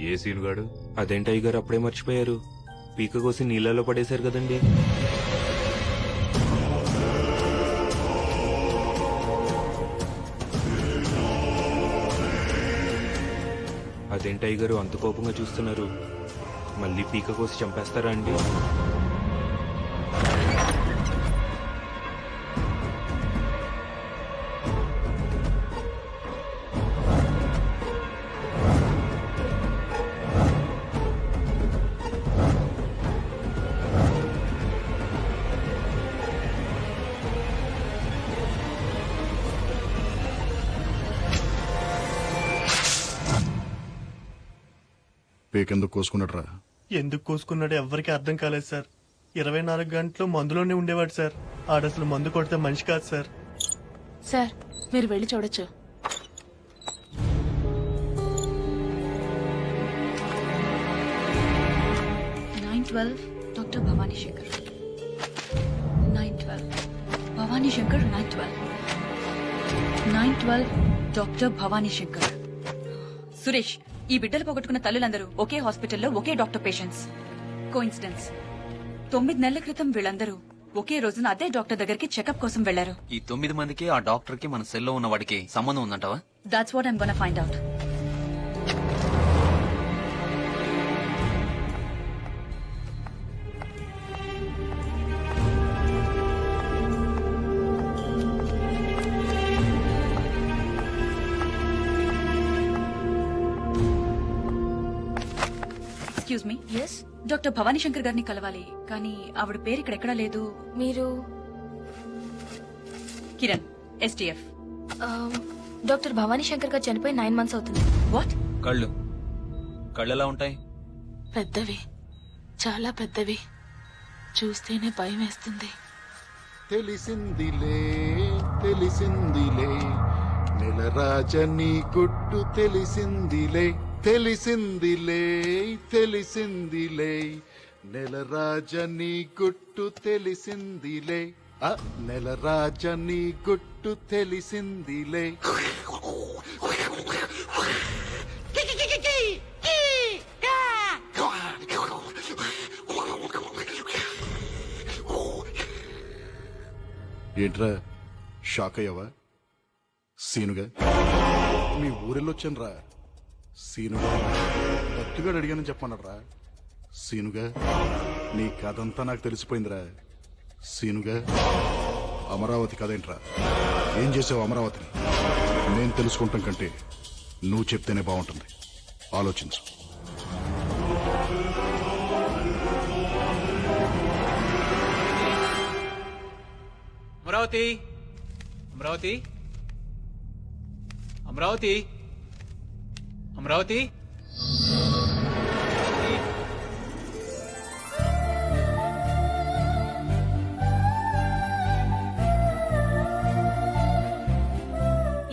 ఏ సీనుగాడు?
అదేంటి అయ్యగారు అప్పుడే మర్చిపోయారు? పీక కోసి నీళ్ళలో పడేశారు కదండి. అదేంటి అయ్యగారు అంత కోపంగా చూస్తున్నారు? మళ్ళీ పీక కోసి చంపేస్తారా అండి?
పేకెందుకు కోసుకున్నట్రా?
ఎందుకు కోసుకున్నాడో ఎవ్వరికి అర్థం కాలేదు సార్. 24 గంటలు మందులోనే ఉండేవాడు సార్. ఆడసలు మందు కొడితే మనిషి కాదు సార్.
సార్ మీరు వెళ్ళి చూడొచ్చు.
Doctor Bhavani Shankar 912 Bhavani Shankar 912 doctor Bhavani Shankar. సురేష్, ఈ బిడ్డలు పోగొట్టుకున్న తల్లులందరూ ఒకే హాస్పిటల్లో ఒకే డాక్టర్ పేషెంట్స్. కోఇన్సిడెన్స్. 9 నెలల క్రితం వీళ్ళందరూ ఒకే రోజున అదే డాక్టర్ దగ్గరికి చెకప్ కోసం వెళ్లారు.
ఈ 9 మందికి ఆ డాక్టర్ కి మన సెల్లో ఉన్న వాడికి సంబంధం ఉందంటావా?
That's what I'm gonna find out. Excuse me.
Yes,
doctor Bhavani Shankar గారిని కలవాలి, కానీ ఆవిడ పేరు ఇక్కడ ఎక్కడా లేదు.
మీరు
కిరణ్, ఎస్టీఎఫ్.
డాక్టర్ భవానీ శంకర్ గారు చనిపోయి 9 months అవుతుంది.
వాట్?
కళ్ళు ఎలా ఉంటాయి?
పెద్దవి, చాలా పెద్దవి. చూస్తేనే భయం వేస్తుంది.
తెలిసిందిలే తెలిసిందిలే నెలరాజని గుట్టు తెలిసిందిలే తెలిసిందిలే తెలిసిందిలే నెలరాజని గుట్టు తెలిసిందిలే నెలరాజని గుట్టు తెలిసిందిలే. ఏంట్రా షాక్ అయ్యావా? సీనుగా మీ ఊరెళ్ళొచ్చానురా. సీనుగా దత్తుగాడు అడిగానని చెప్పమన్నారా? సీనుగా నీ కథంతా నాకు తెలిసిపోయిందిరా. సీనుగా అమరావతి కదేంట్రా? ఏం చేసావు అమరావతిని? నేను తెలుసుకుంటాం కంటే నువ్వు చెప్తేనే బాగుంటుంది. ఆలోచించు.
అమరావతి, అమరావతి, అమరావతి, అమరావతి.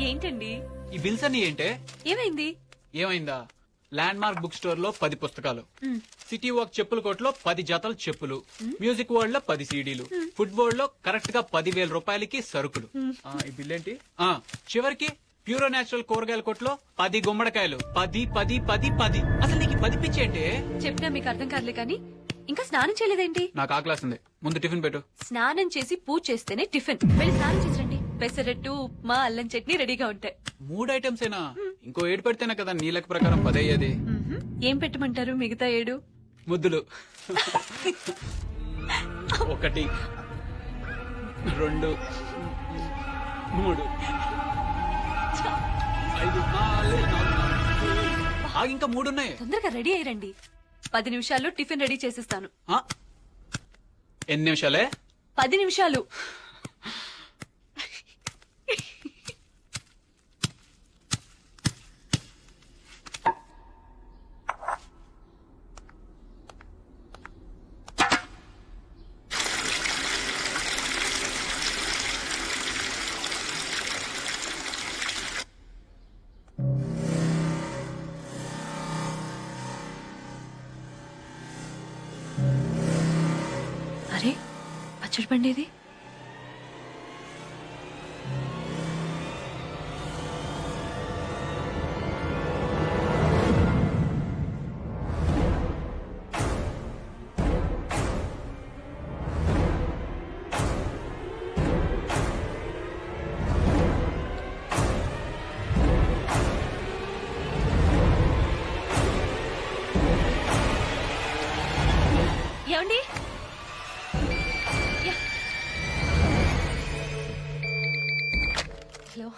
ఏంటండి
ఈ బిల్స్ అన్ని ఏంటే?
ఏమైంది?
ఏమైందా? ల్యాండ్ మార్క్ బుక్ స్టోర్ లో 10 పుస్తకాలు, సిటీ వాక్ చెప్పుల కోట్లో 10 జతల చెప్పులు, మ్యూజిక్ వరల్డ్ లో 10 సీడీలు, ఫుడ్ వరల్డ్ లో కరెక్ట్ గా 10,000 రూపాయలకి సరుకులు. ఈ బిల్ ఏంటి? చివరికి ప్యూరో నేచురల్ కూరగాయల కొట్లో 10 గుమ్మడికాయలు. 10 10 10 10. అసలు నీకు 10 పిచ్చి ఏంటి?
చెప్పినా మీకు అర్థం కాదులే కానీ ఇంకా స్నానం చేయలేదేంటి?
నాకు ఆకలేస్తుంది, ముందు టిఫిన్ పెట్టు.
స్నానం చేసి పూజ చేస్తేనే టిఫిన్. వెళ్ళి స్నానం చేసి రండి. పెసరట్టు, ఉప్మా, అల్లం చట్నీ రెడీగా ఉంటాయి.
3 ఐటమ్స్ ఏనా? ఇంకో 7 పెడితేనే కదా నీ లెక్క ప్రకారం 10 అయ్యేది.
ఏం పెట్టమంటారు మిగతా 7?
ముద్దులు. 1 2 3 5 6 ఇంకా 3 ఉన్నాయి.
తొందరగా రెడీ అయ్యండి. 10 నిమిషాల్లో టిఫిన్ రెడీ చేసిస్తాను.
ఎన్ని నిమిషాలే?
10 నిమిషాలు. అరే పచ్చడి పండేది. ఏమండి? హలో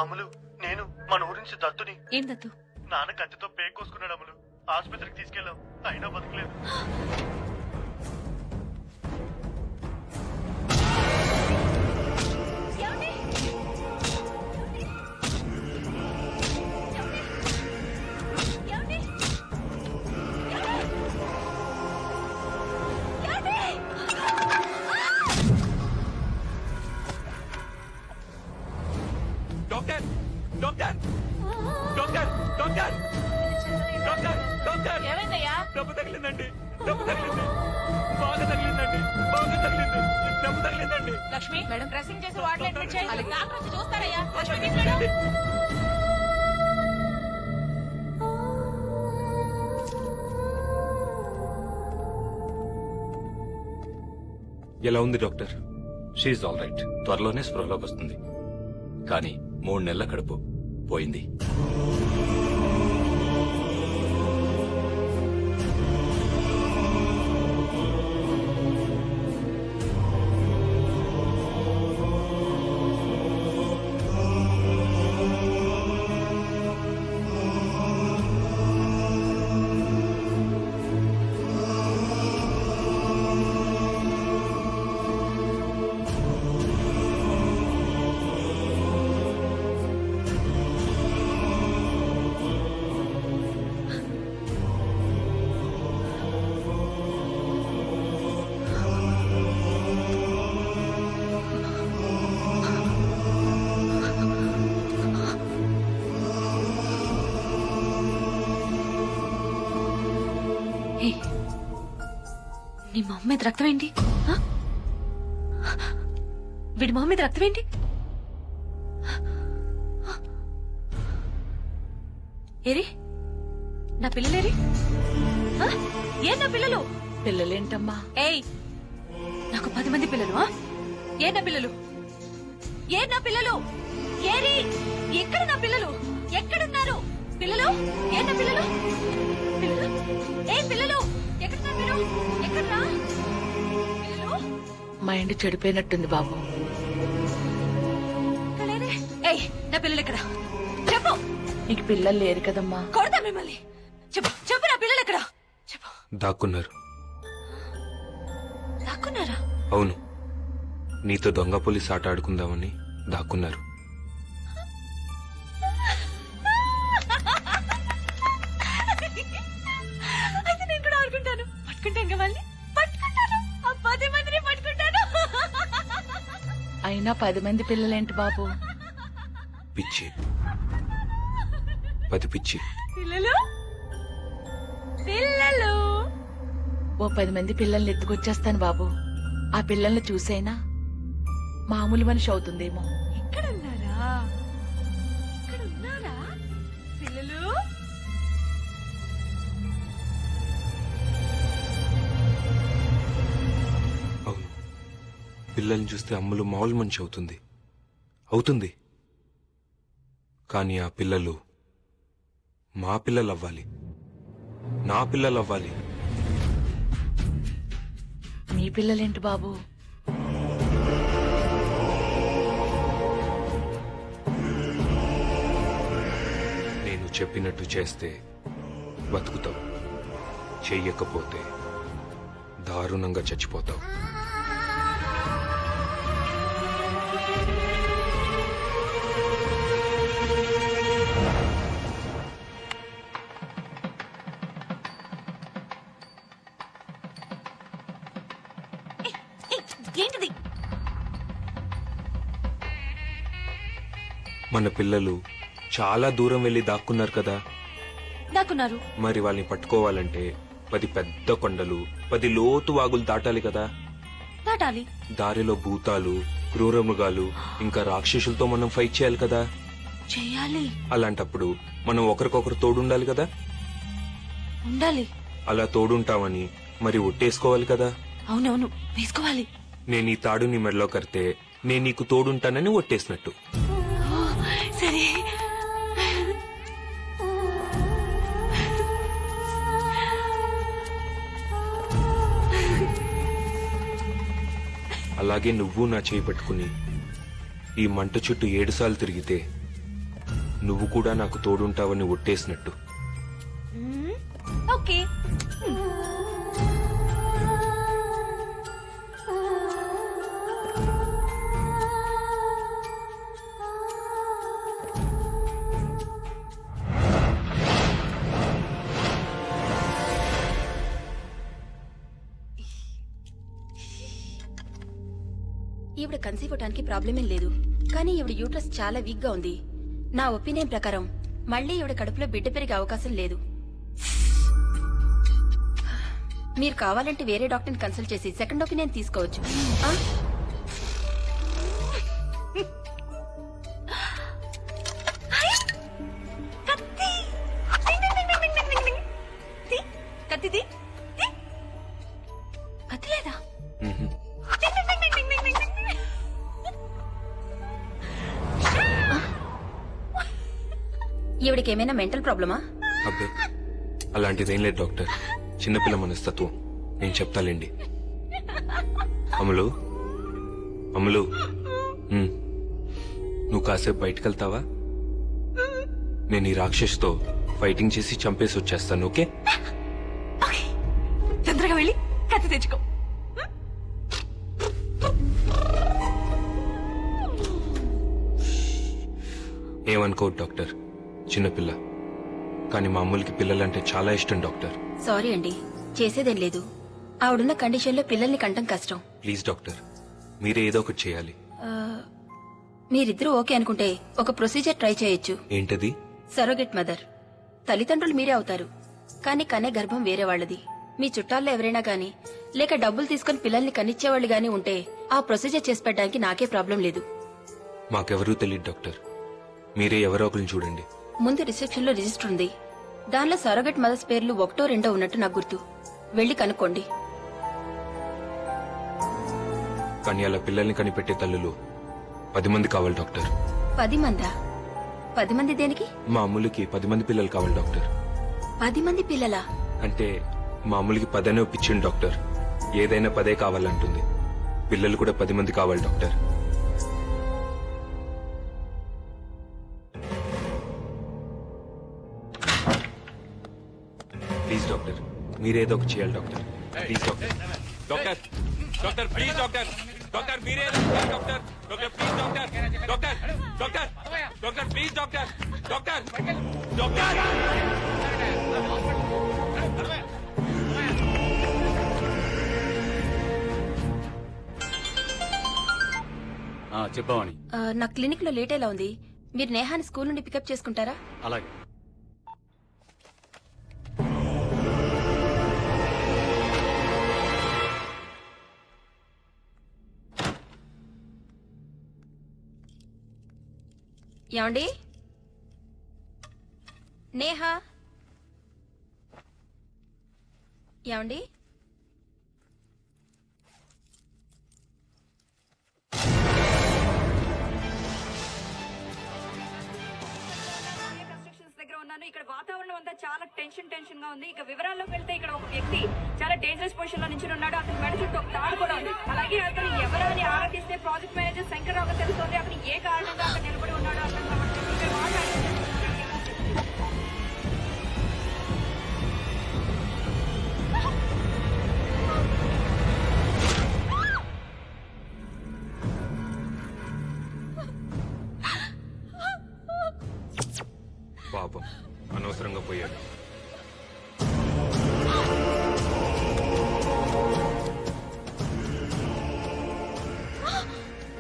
అమలు, నేను మన ఊరించి దత్తుని.
ఏం దత్తు?
నాన్న కత్తితో పేక్ కోసుకున్నాడు అమలు. ఆసుపత్రికి తీసుకెళ్ళాం, అయినా బతకలేదు. Doctor doctor doctor doctor doctor doctor
ఏమైందయ్యా?
డబ్బు తగిలిందండి, డబ్బు తగిలింది, బాగా తగిలిందండి, బాగా తగిలింది, డబ్బు తగిలిందండి.
లక్ష్మి మేడం డ్రెస్సింగ్ చేసి వార్డులో అడ్మిట్ చేయి. డాక్టర్ వచ్చి చూస్తారయ్యా. లక్ష్మి తీసుకెళ్ళు.
ఎలా ఉంది డాక్టర్? She all right. త్వరలోనే స్పృహలోకి వస్తుంది. కానీ 3 నెలల కడుపు పోయింది.
నీ మొహం మీద రక్తం ఏంటి? వీడి మొహం మీద రక్తం ఏంటి? ఏరి నా పిల్లలేరి? ఏ నా పిల్లలు?
పిల్లలేంటమ్మా?
ఏయ్ నాకు 10 మంది పిల్లలు. ఏ నా పిల్లలు? ఏ నా పిల్లలు? ఏరి ఎక్కడ నా పిల్లలు? ఎక్కడున్నారు పిల్లలు? ఏ నా పిల్లలు? పిల్లలు? ఏ పిల్లలు? ఎక్కడున్నారు మీరు? ఎక్కడ్రా పిల్లలు?
మైండ్ చెడిపోయినట్టుంది బాబు.
ఏయ్ నా పిల్లలు ఎక్కడ? చెప్పు.
నీకు పిల్లలు లేరు కదమ్మా.
కొడతా మిమ్మల్ని. చెప్పు చెప్పు నా పిల్లలు ఎక్కడ? చెప్పు.
దాక్కున్నారు.
దాక్కున్నారా?
అవును, నీతో దొంగ పోలీస్ ఆట ఆడుకుందామని దాక్కున్నారు.
అయితే నేను కూడా ఆడుకుంటాను. పట్టుకుంటాను కదా వాళ్ళని. పట్టుకుంటాను. ఆ 10 మందిని పట్టుకుంటాను.
అయినా 10 మంది పిల్లలేంటి బాబు?
పిచ్చి, 10 పిచ్చి.
పిల్లలు పిల్లలు
ఓ 10 మంది పిల్లల్ని ఎత్తుకొచ్చేస్తాను బాబు. ఆ పిల్లల్ని చూసైనా మామూలు మనిషి అవుతుందేమో.
ఇక్కడున్నారా? ఇక్కడున్నారా పిల్లలు?
అవును, పిల్లల్ని చూస్తే అమ్మలు మామూలు మనిషి అవుతుంది. కానీ ఆ పిల్లలు మా పిల్లలు అవ్వాలి, నా పిల్లలు అవ్వాలి.
మీ పిల్లలేంటి బాబు?
నేను చెప్పినట్టు చేస్తే బతుకుతావు, చెయ్యకపోతే దారుణంగా చచ్చిపోతావు.
ఏంటిది?
మన పిల్లలు చాలా దూరం వెళ్లి దాక్కున్నారు కదా.
దాక్కున్నారు.
మరి వాళ్ళని పట్టుకోవాలంటే 10 పెద్ద కొండలు, 10 లోతు వాగులు దాటాలి కదా.
దాటాలి.
దారిలో భూతాలు, క్రూర మృగాలు, ఇంకా రాక్షసులతో మనం ఫైట్ చేయాలి కదా.
చెయ్యాలి.
అలాంటప్పుడు మనం ఒకరికొకరు తోడుండాలి కదా.
ఉండాలి.
అలా తోడుంటామని మరి ఒట్టేసుకోవాలి కదా.
అవునవును, వేసుకోవాలి.
నేను ఈ తాడు నీ మెడలో కడితే నేను నీకు తోడుంటానని ఒట్టేసినట్టు.
సరే.
అలాగే నువ్వు నా చేయి పట్టుకుని ఈ మంట చుట్టూ 7 సార్లు తిరిగితే నువ్వు కూడా నాకు తోడుంటావని ఒట్టేసినట్టు.
ఓకే.
ఈవిడ కన్సీవ్ అవడానికి ప్రాబ్లం ఏం లేదు, కానీ ఈవిడ యూట్రస్ చాలా వీక్ గా ఉంది. నా ఒపీనియన్ ప్రకారం మళ్ళీ ఈవిడ కడుపులో బిడ్డ పెరిగే అవకాశం లేదు. మీరు కావాలంటే వేరే డాక్టర్ని కన్సల్ట్ చేసి సెకండ్ ఒపీనియన్ తీసుకోవచ్చు.
కత్తిది
కత్తిలేదా? ఈవిడకి ఏమైనా మెంటల్ ప్రాబ్లమా?
అబ్బే, అలాంటిదేం లేదు డాక్టర్. చిన్నపిల్ల మనస్తత్వం. నేను చెప్తాలేండి. అమలు, అమలు, నువ్వు కాసేపు బయటకు వెళ్తావా? నేను ఈ రాక్షసుతో ఫైటింగ్ చేసి చంపేసి వచ్చేస్తాను. ఓకే?
తొందరగా వెళ్ళి కత్తి తెచ్చుకో.
ఏమనుకోవద్దు డాక్టర్, చిన్నపిల్ల. కానీ మా అమ్ములకి పిల్లలంటే చాలా ఇష్టం డాక్టర్.
సారీ అండి, చేసేదేం లేదు. ఆవిడున్న కండిషన్లో పిల్లల్ని కంటం కష్టం.
ప్లీజ్ డాక్టర్, మీరే ఏదో ఒకటి చేయాలి.
మీరిద్దరూ ఓకే అనుకుంటే ఒక ప్రొసీజర్ ట్రై చేయొచ్చు.
ఏంటది?
Surrogate mother. తల్లిదండ్రులు మీరే అవుతారు, కానీ కనే గర్భం వేరే వాళ్ళది. మీ చుట్టాల్లో ఎవరైనా గాని లేక డబ్బులు తీసుకుని పిల్లల్ని కనిచ్చేవాళ్ళు గాని ఉంటే ఆ ప్రొసీజర్ చేసి పెట్టడానికి నాకే ప్రాబ్లం లేదు.
మాకెవరూ తెలియదు డాక్టర్, మీరే ఎవరో ఒకరిని చూడండి.
ముందు రిసెప్షన్ లో రిజిస్టర్ ఉంది, దానిలో సరోగేట్ మదర్స్ పేర్లు 1, 2 ఉన్నట్టు నాకు గుర్తు. వెళ్లి కనుక్కోండి.
కానీ అలా పిల్లల్ని కనిపెట్టే తల్లులు 10 మంది కావాలి డాక్టర్.
10 మందా? 10 మంది దేనికి?
మా అమ్ములకి 10 మంది పిల్లలు కావాలి డాక్టర్.
10 మంది పిల్లలా?
అంటే మా అమ్ములకి 10 అనే ఒప్పించండి డాక్టర్. ఏదైనా 10 కావాలంటుంది. పిల్లలు కూడా 10 మంది కావాలి డాక్టర్. ప్లీజ్ డాక్టర్, మీరేదో ఒకటి చేయాలి doctor. Please doctor. Doctor, doctor please doctor. Doctor మీరే doctor. Doctor please doctor. Doctor, doctor, doctor please doctor. Doctor, doctor.
చెప్పావని.
నా క్లినిక్ లో లేట్ ఎలా ఉంది? మీరు నేహాని స్కూల్ నుండి పికప్ చేసుకుంటారా?
అలాగే.
ఏమండి నేహా ఏమండి
దగ్గర ఉన్నాను. ఇక్కడ వాతావరణం అంతా చాలా టెన్షన్ గా ఉంది. ఇక వివరాల్లోకి వెళ్తే ఇక్కడ ఒక వ్యక్తి చాలా డేంజరస్ పొజిషన్ లో నుంచి ఉన్నాడు. అతని మెడ చుట్టూ ఒక తాడు కూడా ఉంది. అలాగే అతను ఎవరని ఆరాధిస్తే ప్రాజెక్ట్ మేనేజర్ శంకర్రావు తెలుస్తుంది. అతను ఏ కారణంగా అక్కడ నిలబడి ఉన్నాడో అర్థం కావట్లేదు. ఇక్కడ మాట్లాడుతున్నాడు.
పాపం అనవసరంగా పోయాడు.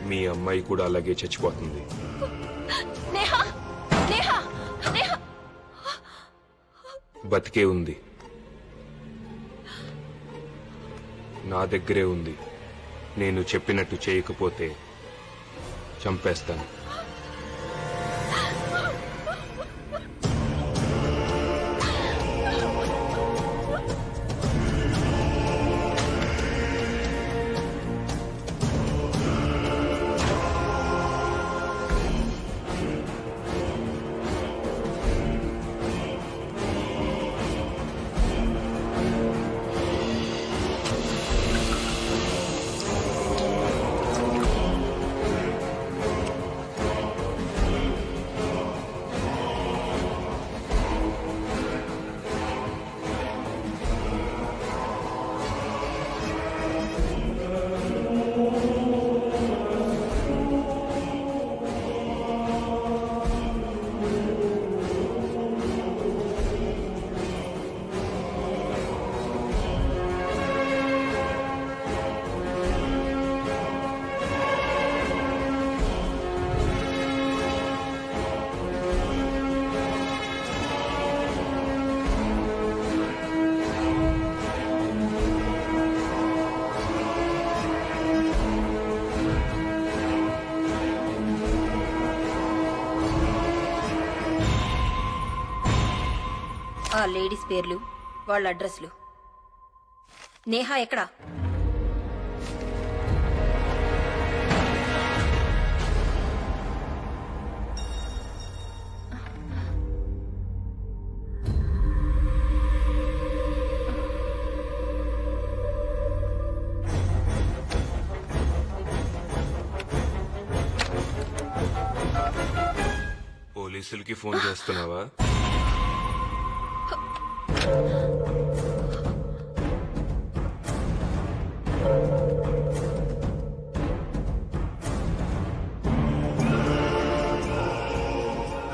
మీ అమ్మాయి కూడా అలాగే చచ్చిపోతుంది.
నేహా నేహా నేహా
బతికే ఉంది, నా దగ్గరే ఉంది. నేను చెప్పినట్టు చేయకపోతే చంపేస్తాను.
ఆ లేడీస్ పేర్లు, వాళ్ళ అడ్రస్లు. నేహా ఎక్కడా?
పోలీసులకి ఫోన్ చేస్తున్నావా?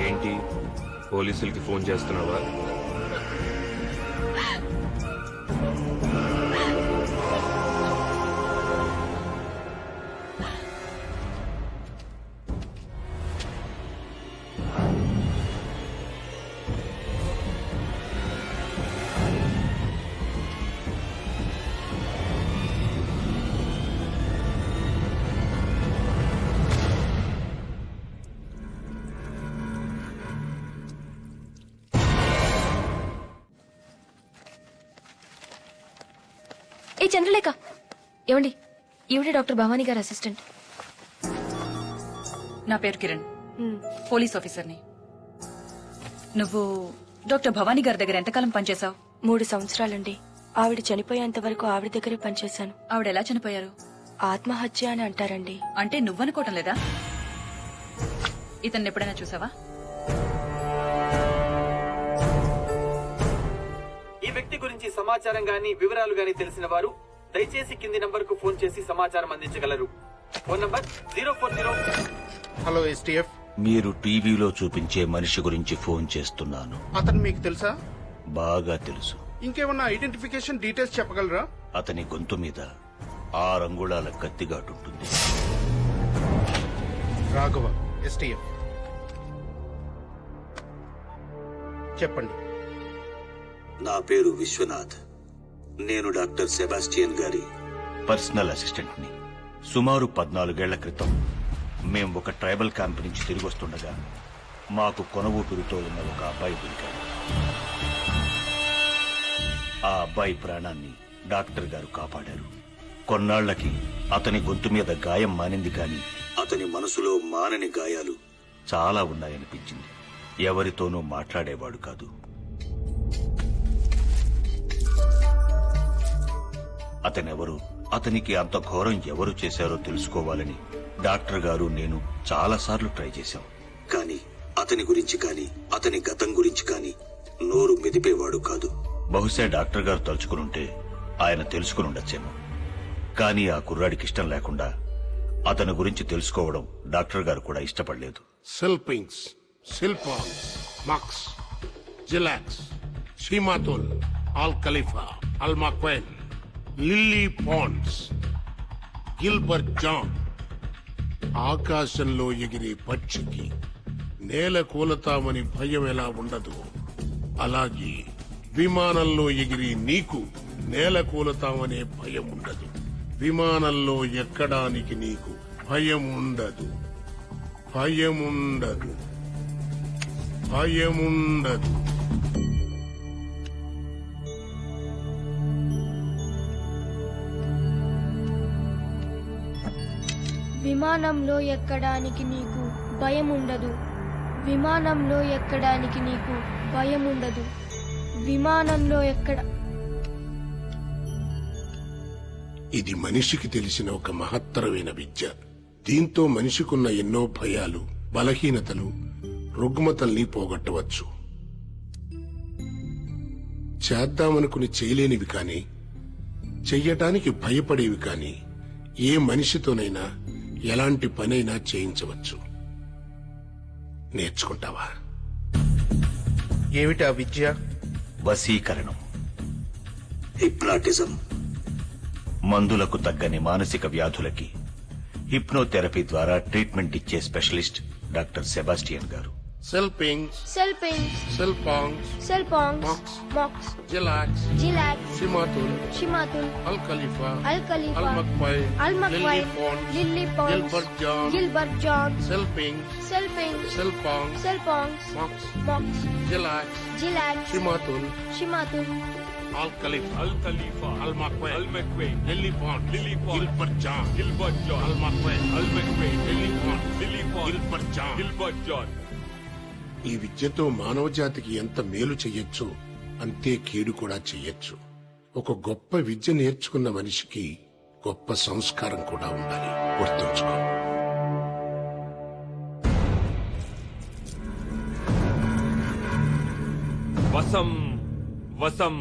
ఏంటి, పోలీసులకి ఫోన్ చేస్తున్నావా?
ఏ చంద్రలేఖ, ఏమండి, ఈవిడే డాక్టర్ భవానీ గారి అసిస్టెంట్.
నా పేరు కిరణ్, పోలీస్ ఆఫీసర్ని. నువ్వు డాక్టర్ భవానీ గారి దగ్గర ఎంతకాలం పనిచేశావు?
3 సంవత్సరాలండి. ఆవిడ చనిపోయేంత వరకు ఆవిడ దగ్గరే పనిచేశాను.
ఆవిడ ఎలా చనిపోయారు?
ఆత్మహత్య అని అంటారండి.
అంటే నువ్వనుకోవటం లేదా? ఇతన్ని ఎప్పుడైనా చూసావా?
ఈ వ్యక్తి గురించి సమాచారం గాని వివరాలు గాని తెలిసిన వారు దయచేసి కింది నంబర్ కు ఫోన్ చేసి సమాచారం అందించగలరు. Phone number 040.
హలో ఎస్టీఎఫ్,
మీరు టీవీలో చూపించే మనిషి గురించి ఫోన్ చేస్తున్నాను.
అతను మీకు తెలుసా?
బాగా తెలుసు.
ఇంకేమన్నా ఐడెంటిఫికేషన్ డీటెయిల్స్ చెప్పగలరా?
అతని గొంతు మీద 6 అంగుళాల కత్తిగాటుంటుంది.
రాఘవ, ఎస్టీఎఫ్. చెప్పండి.
నా పేరు విశ్వనాథ్. నేను డాక్టర్ సెబాస్టియన్ గారి పర్సనల్ అసిస్టెంట్ ని. సుమారు 14 ఏళ్ల క్రితం మేం ఒక ట్రైబల్ క్యాంప్ నుంచి తిరిగి వస్తుండగా మాకు కొనవూపిరితో ఉన్న ఒక అబ్బాయి దొరికాడు. ఆ అబ్బాయి ప్రాణాన్ని డాక్టర్ గారు కాపాడారు. కొన్నాళ్లకి అతని గొంతు మీద గాయం మానింది, కానీ అతని మనసులో మానని గాయాలు చాలా ఉన్నాయనిపించింది. ఎవరితోనూ మాట్లాడేవాడు కాదు. అతనెవరు, అతనికి అంత ఘోరం ఎవరు చేశారో తెలుసుకోవాలని డాక్టర్ గారు నేను చాలాసార్లు ట్రై చేశాం. కానీ అతని గురించి కానీ అతని గతం గురించి కానీ నోరు మెదిపేవాడు కాదు. బహుశా డాక్టర్ గారు తలుచుకునుంటే ఆయన తెలుసుకుని ఉండొచ్చేమో. కానీ ఆ కుర్రాడికి ఇష్టం లేకుండా అతని గురించి తెలుసుకోవడం డాక్టర్ గారు కూడా ఇష్టపడలేదు.
సెల్పింగ్స్, సిల్పాంగ్స్, మక్స్, జిలాక్స్, షీమాతుల్, ఆల్ ఖలీఫా, అల్ మక్వైన్, లిల్లీ పాండ్స్, గిల్బర్ట్ జాన్. ఆకాశంలో ఎగిరే పక్షికి నేల కూలతామని భయం ఎలా ఉండదు, అలాగే విమానంలో ఎగిరి నీకు నేల కూలతామనే భయం ఉండదు. విమానంలో ఎక్కడానికి నీకు భయం ఉండదు. భయముండదు. భయముండదు.
విమానంలో ఎక్కడానికి నీకు భయం ఉండదు. విమానంలో ఎక్కడానికి నీకు భయం ఉండదు. విమానంలో ఎక్కడ.
ఇది మనిషికి తెలిసిన ఒక మహత్తరమైన విద్య. దీంతో మనిషికున్న ఎన్నో భయాలు, బలహీనతలు, రుగ్మతల్ని పోగొట్టవచ్చు. చేద్దామనుకుని చేయలేనివి కాని, చెయ్యటానికి భయపడేవి కాని ఏ మనిషితోనైనా ఎలాంటి పనైనా చేయించవచ్చు. నేర్చుకుంటావా?
ఏమిటా విద్య?
వశీకరణం, హిప్నాటిజం. మందులకు తగ్గని మానసిక వ్యాధులకి హిప్నోథెరపీ ద్వారా ట్రీట్మెంట్ ఇచ్చే స్పెషలిస్ట్ డాక్టర్ సెబాస్టియన్ గారు.
సెల్పింగ్స్,
సెల్పింగ్స్,
సెల్పాంగ్స్,
సెల్పాంగ్స్, మాక్స్,
జిలాక్స్,
జిలాక్స్,
షీమాతుల్,
షిమాతుల్,
అల్ ఖలీఫా,
అల్ ఖలీఫా,
అల్ మక్వైన్,
అల్ మక్వైన్, లిల్లీ పాండ్స్, గిల్బర్ట్ జాన్.
సెల్పింగ్స్,
సెల్పింగ్స్,
సెల్పాంగ్స్,
సెల్పాంగ్స్,
మాక్స్,
మాక్స్,
జిలాక్స్,
జిలాక్స్,
షీమాతుల్,
షిమాతుల్,
అల్ ఖలీఫా, అల్ మక్వైన్, లిల్లీ పాండ్స్, గిల్బర్ట్ జాన్, అల్ మక్వైన్, లిల్లీ పాండ్స్, గిల్బర్ట్ జాన్. ఈ విద్యతో మానవ జాతికి ఎంత మేలు చెయ్యొచ్చు, అంతే కీడు కూడా చెయ్యొచ్చు. ఒక గొప్ప విద్య నేర్చుకున్న మనిషికి గొప్ప సంస్కారం కూడా ఉండాలి. గుర్తుంచుకో.
వసం వసం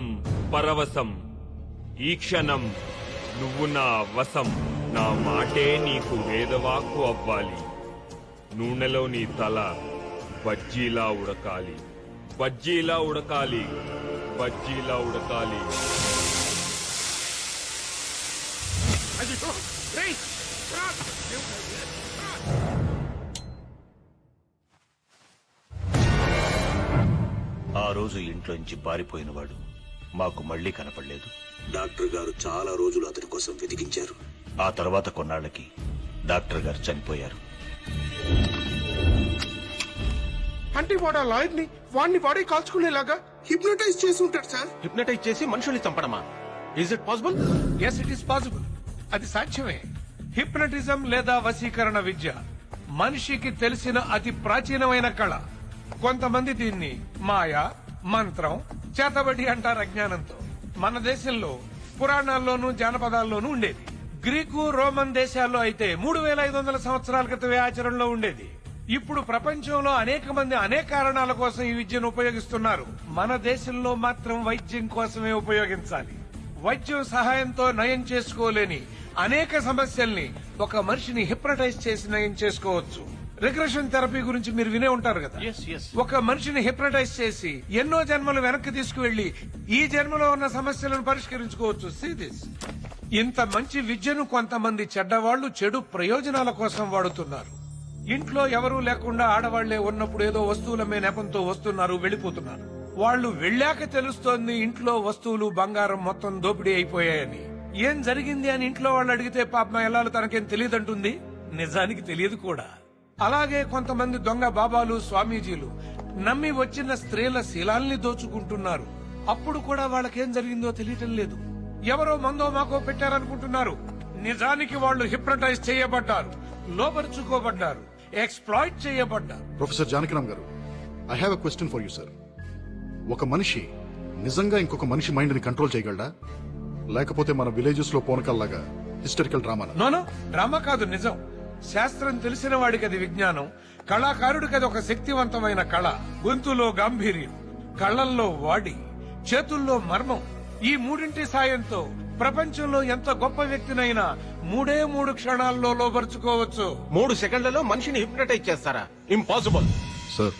పరవశం, ఈ క్షణం నువ్వు నా వశం. నా మాటే నీకు వేదవాక్కు అవ్వాలి. నూనెలో నీ తల బజ్జీలా ఉడకాలి, బజ్జీలా ఉడకాలి, బజ్జీలా ఉడకాలి.
ఆ రోజు ఇంట్లోంచి పారిపోయినవాడు మాకు మళ్లీ కనపడలేదు. డాక్టర్ గారు చాలా రోజులు అతని కోసం వెతికించారు. ఆ తర్వాత కొన్నాళ్లకి డాక్టర్ గారు చనిపోయారు.
అంటే వాడు ఆ లాయర్ ని వాడిని వాడే కాల్చుకునేలాగా హిప్నోటైజ్ చేసి ఉంటాడు సార్.
హిప్నటైజ్ చేసి మనుషుల్ని చంపడమా? Is it possible?
Yes, it is possible. అది సాధ్యమే. హిప్నటిజం లేదా వశీకరణ విద్య మనిషికి తెలిసిన అతి ప్రాచీనమైన కళ. కొంతమంది దీన్ని మాయ, మంత్రం, చేతబడి అంటారు అజ్ఞానంతో. మన దేశంలో పురాణాల్లోనూ జానపదాల్లోనూ ఉండేది. గ్రీకు, రోమన్ దేశాల్లో అయితే 3500 సంవత్సరాల క్రితమే ఆచరణలో ఉండేది. ఇప్పుడు ప్రపంచంలో అనేక మంది అనేక కారణాల కోసం ఈ విద్యను ఉపయోగిస్తున్నారు. మన దేశంలో మాత్రం వైద్యం కోసమే ఉపయోగించాలి. వైద్యం సహాయంతో నయం చేసుకోలేని అనేక సమస్యల్ని ఒక మనిషిని హిప్నటైజ్ చేసి నయం చేసుకోవచ్చు. రిగ్రెషన్ థెరపీ గురించి మీరు వినే ఉంటారు కదా. ఒక మనిషిని హిప్నటైజ్ చేసి ఎన్నో జన్మలు వెనక్కి తీసుకువెళ్లి ఈ జన్మలో ఉన్న సమస్యలను పరిష్కరించుకోవచ్చు. See this. ఇంత మంచి విద్యను కొంతమంది చెడ్డవాళ్లు చెడు ప్రయోజనాల కోసం వాడుతున్నారు. ఇంట్లో ఎవరూ లేకుండా ఆడవాళ్లే ఉన్నప్పుడు ఏదో వస్తువులమ్మే నెపంతో వస్తున్నారు, వెళ్లిపోతున్నారు. వాళ్ళు వెళ్ళాక తెలుస్తోంది ఇంట్లో వస్తువులు, బంగారం మొత్తం దోపిడీ అయిపోయాయని. ఏం జరిగింది అని ఇంట్లో వాళ్ళు అడిగితే పాపం ఎల్లాలు తనకేం తెలియదంటుంది. నిజానికి తెలియదు కూడా. అలాగే కొంతమంది దొంగ బాబాలు స్వామీజీలు నమ్మి వచ్చిన స్త్రీల శీలాల్ని దోచుకుంటున్నారు. అప్పుడు కూడా వాళ్ళకేం జరిగిందో తెలియటం లేదు. ఎవరో మందో మాకో పెట్టారనుకుంటున్నారు. నిజానికి వాళ్ళు హిప్నటైజ్ చేయబడ్డారు, లోపరుచుకోబడ్డారు, ఎక్స్ప్లాయిట్ చేయబడ్డారు.
ప్రొఫెసర్ జానకిరామ్ గారు, I have a question for you sir. ఒక మనిషి నిజంగా ఇంకొక మనిషి మైండ్ ని కంట్రోల్ చేయగలడా, లేకపోతే మన విలేజెస్ లో పోనకల్లాగా హిస్టరికల్ డ్రామా?
నోనో, డ్రామా కాదు, నిజం. శాస్త్రం తెలిసిన వాడికి అది విజ్ఞానం, కళాకారుడికి అది ఒక శక్తివంతమైన కళ. గొంతులో గాంభీర్యం, కళ్ళల్లో వాడి, చేతుల్లో మర్మం, ఈ మూడింటి సాయంతో ప్రపంచంలో ఎంత గొప్ప వ్యక్తినైనా 3 క్షణాల్లో లోపరుచుకోవచ్చు.
3 సెకండ్లలో మనిషిని హిప్నటైజ్ చేస్తారా? ఇంపాసిబుల్.
సార్,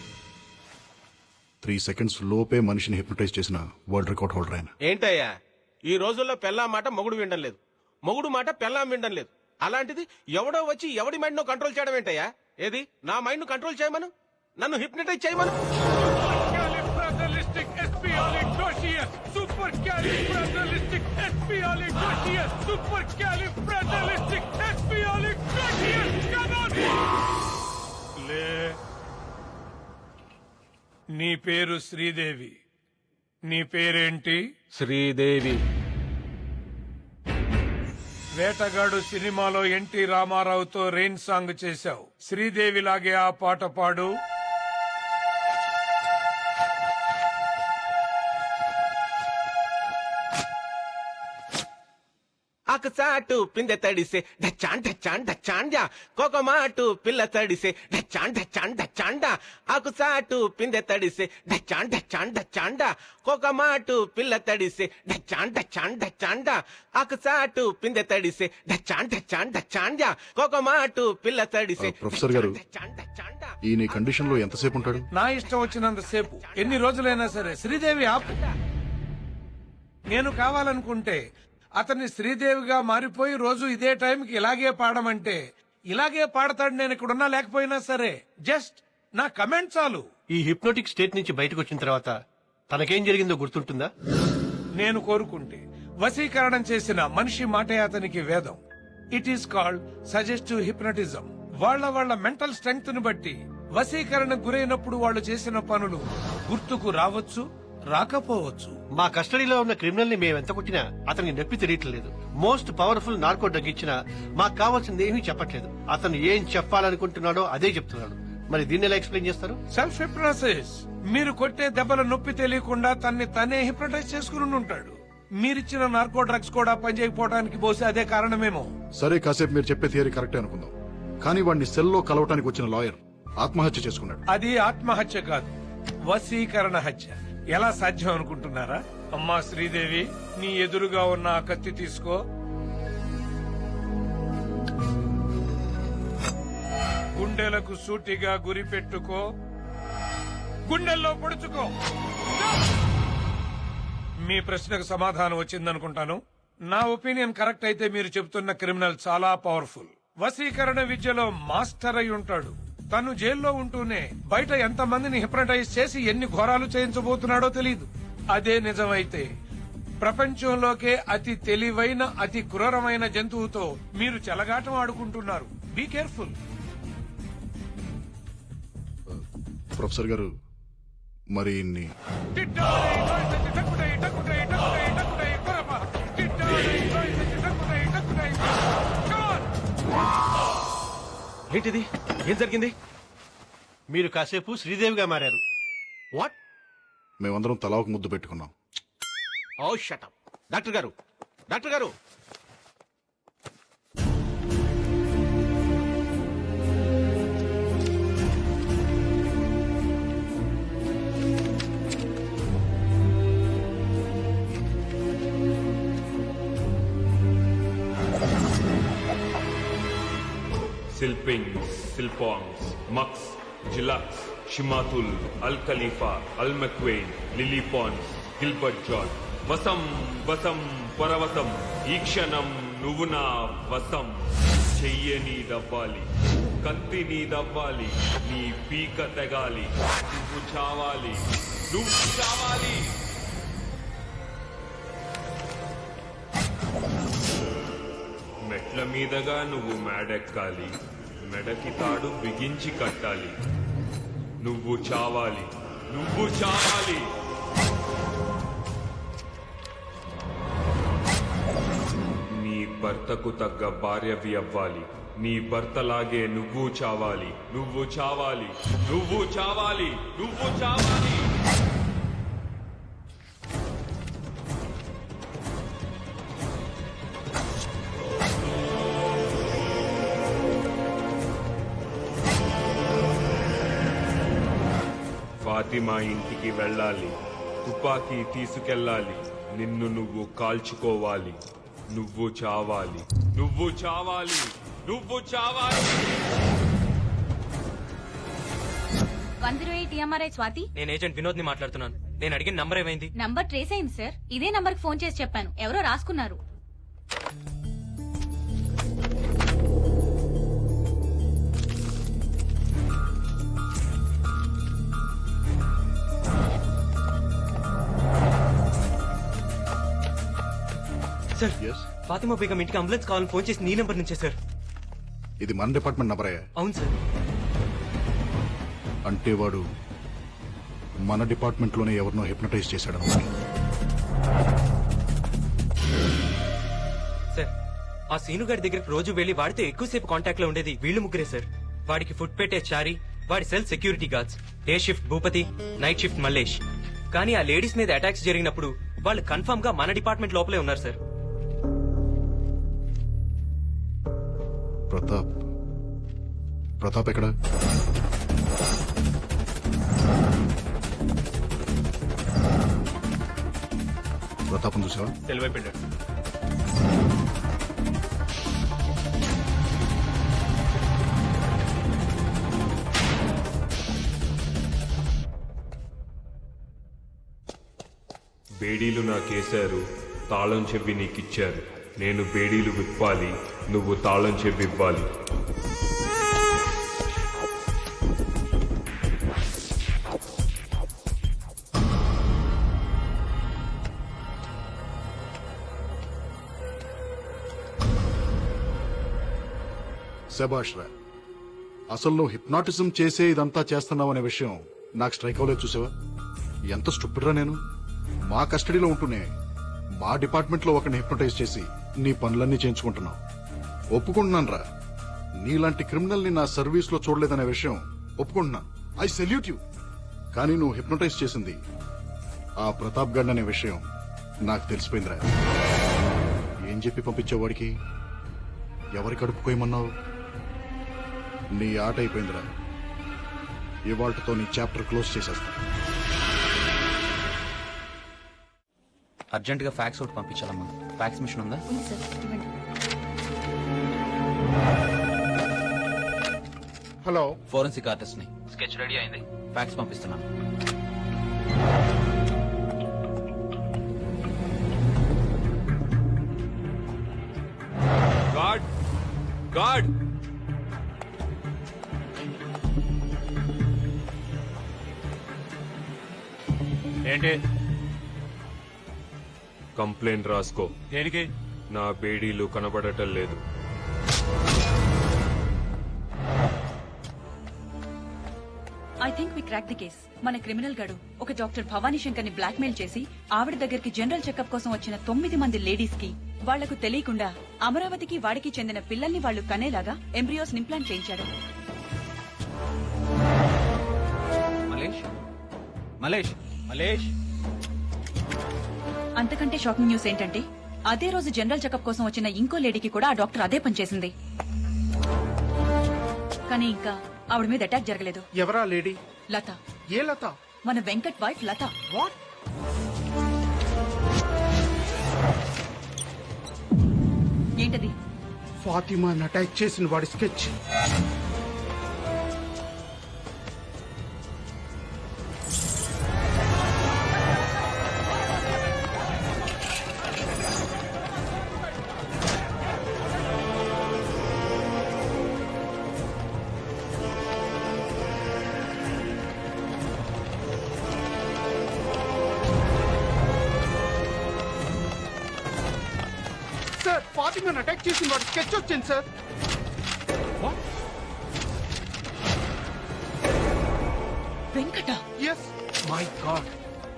3 సెకండ్స్ లోపే మనిషిని హిప్నటైజ్ చేసిన వరల్డ్ రికార్డ్ హోల్డర్ ఆయన.
ఏంటయ్యా, ఈ రోజుల్లో పెళ్ళా మాట మొగుడు వినడం లేదు, మొగుడు మాట పెళ్ళాం వినడం లేదు. అలాంటిది ఎవడో వచ్చి ఎవడి మైండ్ ను కంట్రోల్ చేయడం ఏంటయ్యా? ఏది నా మైండ్ ను కంట్రోల్ చేయమను, నన్ను హిప్నటైజ్ చేయమను.
నీ పేరు శ్రీదేవి, నీ పేరేంటి?
శ్రీదేవి.
వేటగాడు సినిమాలో ఎన్టీ రామారావుతో రెయిన్ సాంగ్ చేశావు. శ్రీదేవి లాగే ఆ పాట పాడు.
ఆకుచాటు పిందె తడిసే డచ్చాన్ డచ్చాన్ డచ్చాండా, కోకమాటు పిల్ల తడిసే డచ్చాన్ డచ్చాన్ డచ్చాండా. ఆకుచాటు పిందె తడిసే డచ్చాన్ డచ్చాన్ డచ్చాండా, కోకమాటు పిల్ల తడిసే డచ్చాన్ డచ్చాన్ డచ్చాండా. ఆకుచాటు పిందె తడిసే డచ్చాన్ డచ్చాన్ డచ్చాండా, కోకమాటు పిల్ల తడిసే.
ప్రొఫెసర్ గారు, ఈ నీ కండిషన్ లో ఎంతసేపు ఉంటాడు?
నా ఇష్టం వచ్చినంతసేపు, ఎన్ని రోజులైనా సరే. శ్రీదేవి ఆపు. నేను కావాలనుకుంటే అతన్ని శ్రీదేవిగా మారిపోయి రోజు ఇదే టైంకి ఇలాగే పాడమంటే ఇలాగే పాడతాడు. నేను ఇక్కడున్నా లేకపోయినా సరే. జస్ట్ నా కమెంట్ చాలు.
ఈ హిప్నోటిక్ స్టేట్ నుంచి బయటకు వచ్చిన తర్వాత తనకేం జరిగిందో గుర్తుంటుందా?
నేను కోరుకుంటే వశీకరణం చేసిన మనిషి మాటే అతనికి వేదం. It is called suggestive hypnotism. వాళ్ళ మెంటల్ స్ట్రెంగ్త్ ని బట్టి వశీకరణకు గురైనప్పుడు వాళ్ళు చేసిన పనులు గుర్తుకు రావచ్చు, రాకపోవచ్చు.
మా కస్టడీలో ఉన్న క్రిమినల్ ని మేము ఎంత కొట్టినా అతనికి నొప్పి తెలియట్లేదు. మోస్ట్ పవర్ఫుల్ నార్కో డ్రగ్ ఇచ్చినా మాకు కావాల్సింది ఏమీ చెప్పట్లేదు. అతను ఏం చెప్పాలనుకుంటున్నాడో అదే చెప్తున్నాడు. మరి దీన్ని ఎలా ఎక్స్ప్లెయిన్ చేస్తారు?
Self hypnosis. మీరు కొట్టే దెబ్బల నొప్పి తెలియకుండా తనే హిప్నటైజ్ చేసుకుని ఉంటాడు. మీరిచ్చిన నార్కో డ్రగ్స్ కూడా పనిచేయకపోవడానికి బహుశా అదే కారణమేమో.
సరే, కాసేపు మీరు చెప్పే థియరీ కరెక్టే అనుకుందాం. కానీ వాడిని సెల్లో కలవటానికి వచ్చిన లాయర్ ఆత్మహత్య చేసుకున్నాడు.
అది ఆత్మహత్య కాదు, వశీకరణ హత్య. ఎలా సాధ్యం అనుకుంటున్నారా? అమ్మా శ్రీదేవి, నీ ఎదురుగా ఉన్న ఆ కత్తి తీసుకో. గుండెలకు సూటిగా గురి పెట్టుకో, గుండెల్లో పొడుచుకో. మీ ప్రశ్నకు సమాధానం వచ్చిందనుకుంటాను. నా ఒపీనియన్ కరెక్ట్ అయితే మీరు చెబుతున్న క్రిమినల్ చాలా పవర్ఫుల్. వశీకరణ విద్యలో మాస్టర్ అయి ఉంటాడు. తను జైల్లో ఉంటూనే బయట ఎంతమందిని హిప్నటైజ్ చేసి ఎన్ని ఘోరాలు చేయించబోతున్నాడో తెలియదు. అదే నిజమైతే ప్రపంచంలోకే అతి తెలివైన, అతి క్రూరమైన జంతువుతో మీరు చెలగాటం ఆడుకుంటున్నారు. Be careful.
ప్రొఫెసర్ గారు, మరి ఇన్ని
ఏంటిది? ఏం జరిగింది?
మీరు కాసేపు శ్రీదేవిగా మారారు.
వాట్?
మేమందరం తలా ఒక ముద్దు పెట్టుకున్నాం.
ఓ షట్ అప్. డాక్టర్ గారు, డాక్టర్ గారు,
సిల్పింగ్స్, సిల్పాంగ్స్, మక్స్, జిలాక్స్, షిమాతుల్, అల్ ఖలీఫా, అల్ మెక్వెయిన్, లిలీ పాన్స్, గిల్బర్ట్ జాన్. వసం వసం పరవశం, ఈ క్షణం నువ్వు నా వసం. చెయ్యని దవ్వాలి, కత్తి నీ దవ్వాలి, నీ పీక తెగాలి, నువ్వు చావాలి, నువ్వు చావాలి. మెట్ల మీదగా నువ్వు మేడెక్కాలి, మెడకి తాడు బిగించి కట్టాలి. నువ్వు చావాలి, నువ్వు చావాలి. నీ భర్తకు తగ్గ భార్యవి అవ్వాలి. నీ భర్తలాగే నువ్వు చావాలి, నువ్వు చావాలి, నువ్వు చావాలి, నువ్వు చావాలి. ఫాతిమా ఇంటికి వెళ్ళాలి. తుపాకీ తీసుకెళ్ళాలి. నిన్ను నువ్వు కాల్చుకోవాలి. నువ్వు చావాలి, నువ్వు చావాలి, నువ్వు చావాలి.
108 TMRI స్వాతి.
నేను ఏజెంట్ వినోద్ ని మాట్లాడుతున్నాను. నేను అడిగిన నంబర్ ఏమైంది?
నంబర్ ట్రేస్ అయింది సార్. ఇదే నంబర్ కి ఫోన్ చేసి చెప్పాను, ఎవరో రాసుకున్నారు.
సార్, ఫాతిమా బేగం ఇంటికి అంబులెన్స్ కావాలని ఫోన్ చేసి నీ నెంబర్ నుంచే సార్.
ఇది మన డిపార్ట్మెంట్ నంబరే.
అవును సార్.
అంటే వాడు మన డిపార్ట్మెంట్ లోనే ఎవరినో హిప్నటైజ్ చేశాడు.
సార్, ఆ సీను గారి దగ్గరికి రోజు వెళ్లి వాడితే ఎక్కువసేపు కాంటాక్ట్ లో ఉండేది వీళ్ళు ముగ్గురే సార్. వాడికి ఫుడ్ పెట్టే చారి, వాడి cell security guards, day shift Bhupathi, night shift Mallesh. కానీ ఆ లేడీస్ మీద అటాక్స్ జరిగినప్పుడు వాళ్ళు కన్ఫర్మ్ గా మన డిపార్ట్మెంట్ లోపలే ఉన్నారు సార్.
ప్రతాప్ ఎక్కడ? ప్రతాపం చూసావా?
సెలవైపోయాడు.
బేడీలు నాకేశారు, తాళం చెవి నీకిచ్చారు. నేను బేడీలు విప్పాలి, నువ్వు తాళం చెవి ఇవ్వాలి.
శభాష్ రా. అసలు నువ్వు హిప్నాటిజం చేసే ఇదంతా చేస్తున్నావు అనే విషయం నాకు స్ట్రైక్ అవ్వలేదు. చూసావా ఎంత స్టూపిడ్ రా నేను. మా కస్టడీలో ఉంటూనే మా డిపార్ట్మెంట్ లో ఒకరిని హిప్నటైజ్ చేసి నీ పనులన్నీ చేయించుకుంటున్నావు. ఒప్పుకుంటున్నాను రా, నీలాంటి క్రిమినల్ ని నా సర్వీస్ లో చూడలేదనే విషయం ఒప్పుకుంటున్నాను. I salute you. కానీ నువ్వు హిప్నటైజ్ చేసింది ఆ ప్రతాప్ గడ్ అనే విషయం నాకు తెలిసిపోయిందిరా. ఏం చెప్పి పంపించేవాడికి? ఎవరి కడుపుకోయమన్నావు? నీ ఆట అయిపోయిందిరా. ఇవాళ్లతో నీ చాప్టర్ క్లోజ్ చేసేస్తా.
అర్జెంట్ గా ఫ్యాక్స్ ఒకటి పంపించాలమ్మా. ఫ్యాక్స్ మిషన్ ఉందా?
హలో,
ఫోరెన్సిక్ ఆర్టిస్ట్ ని. స్కెచ్ రెడీ అయింది, ఫ్యాక్స్ పంపిస్తున్నాను.
God, God.
ఏంటి?
కంప్లైంట్ రాసుకో.
దేనికి?
నా బేడీలు కనబడటం లేదు.
I think we crack the case. మన క్రిమినల్ గడు ఒక డాక్టర్ భవానీ శంకర్ ని బ్లాక్ మెయిల్ చేసి ఆవిడ దగ్గరికి జనరల్ చెకప్ కోసం వచ్చిన 9 మంది లేడీస్ కి వాళ్లకు తెలియకుండా అమరావతికి వాడికి చెందిన పిల్లల్ని వాళ్లు కనేలాగా ఎంబ్రియోస్ ఇంప్లాంట్ చేయించాడు.
మలేష్, మలేష్, మలేష్.
అంతకంటే షాకింగ్ న్యూస్ ఏంటంటే అదే రోజు జనరల్ చెకప్ కోసం వచ్చిన ఇంకో లేడీకి కూడా ఆ డాక్టర్ అదే పని చేసింది. కానీ ఇంకా ఆవిడ మీద అటాక్ జరగలేదు.
ఎవరా లేడీ?
లత.
ఏ లత?
మన వెంకట్ వైఫ్ లత.
వాట్?
ఏంటది?
ఫాతిమాని అటాక్ చేసిన వాడి స్కెచ్. సార్, ఫాతిమాని అటాక్ చేసిన వాడి స్కెచ్ వచ్చింది sir.
Venkata
yes my God,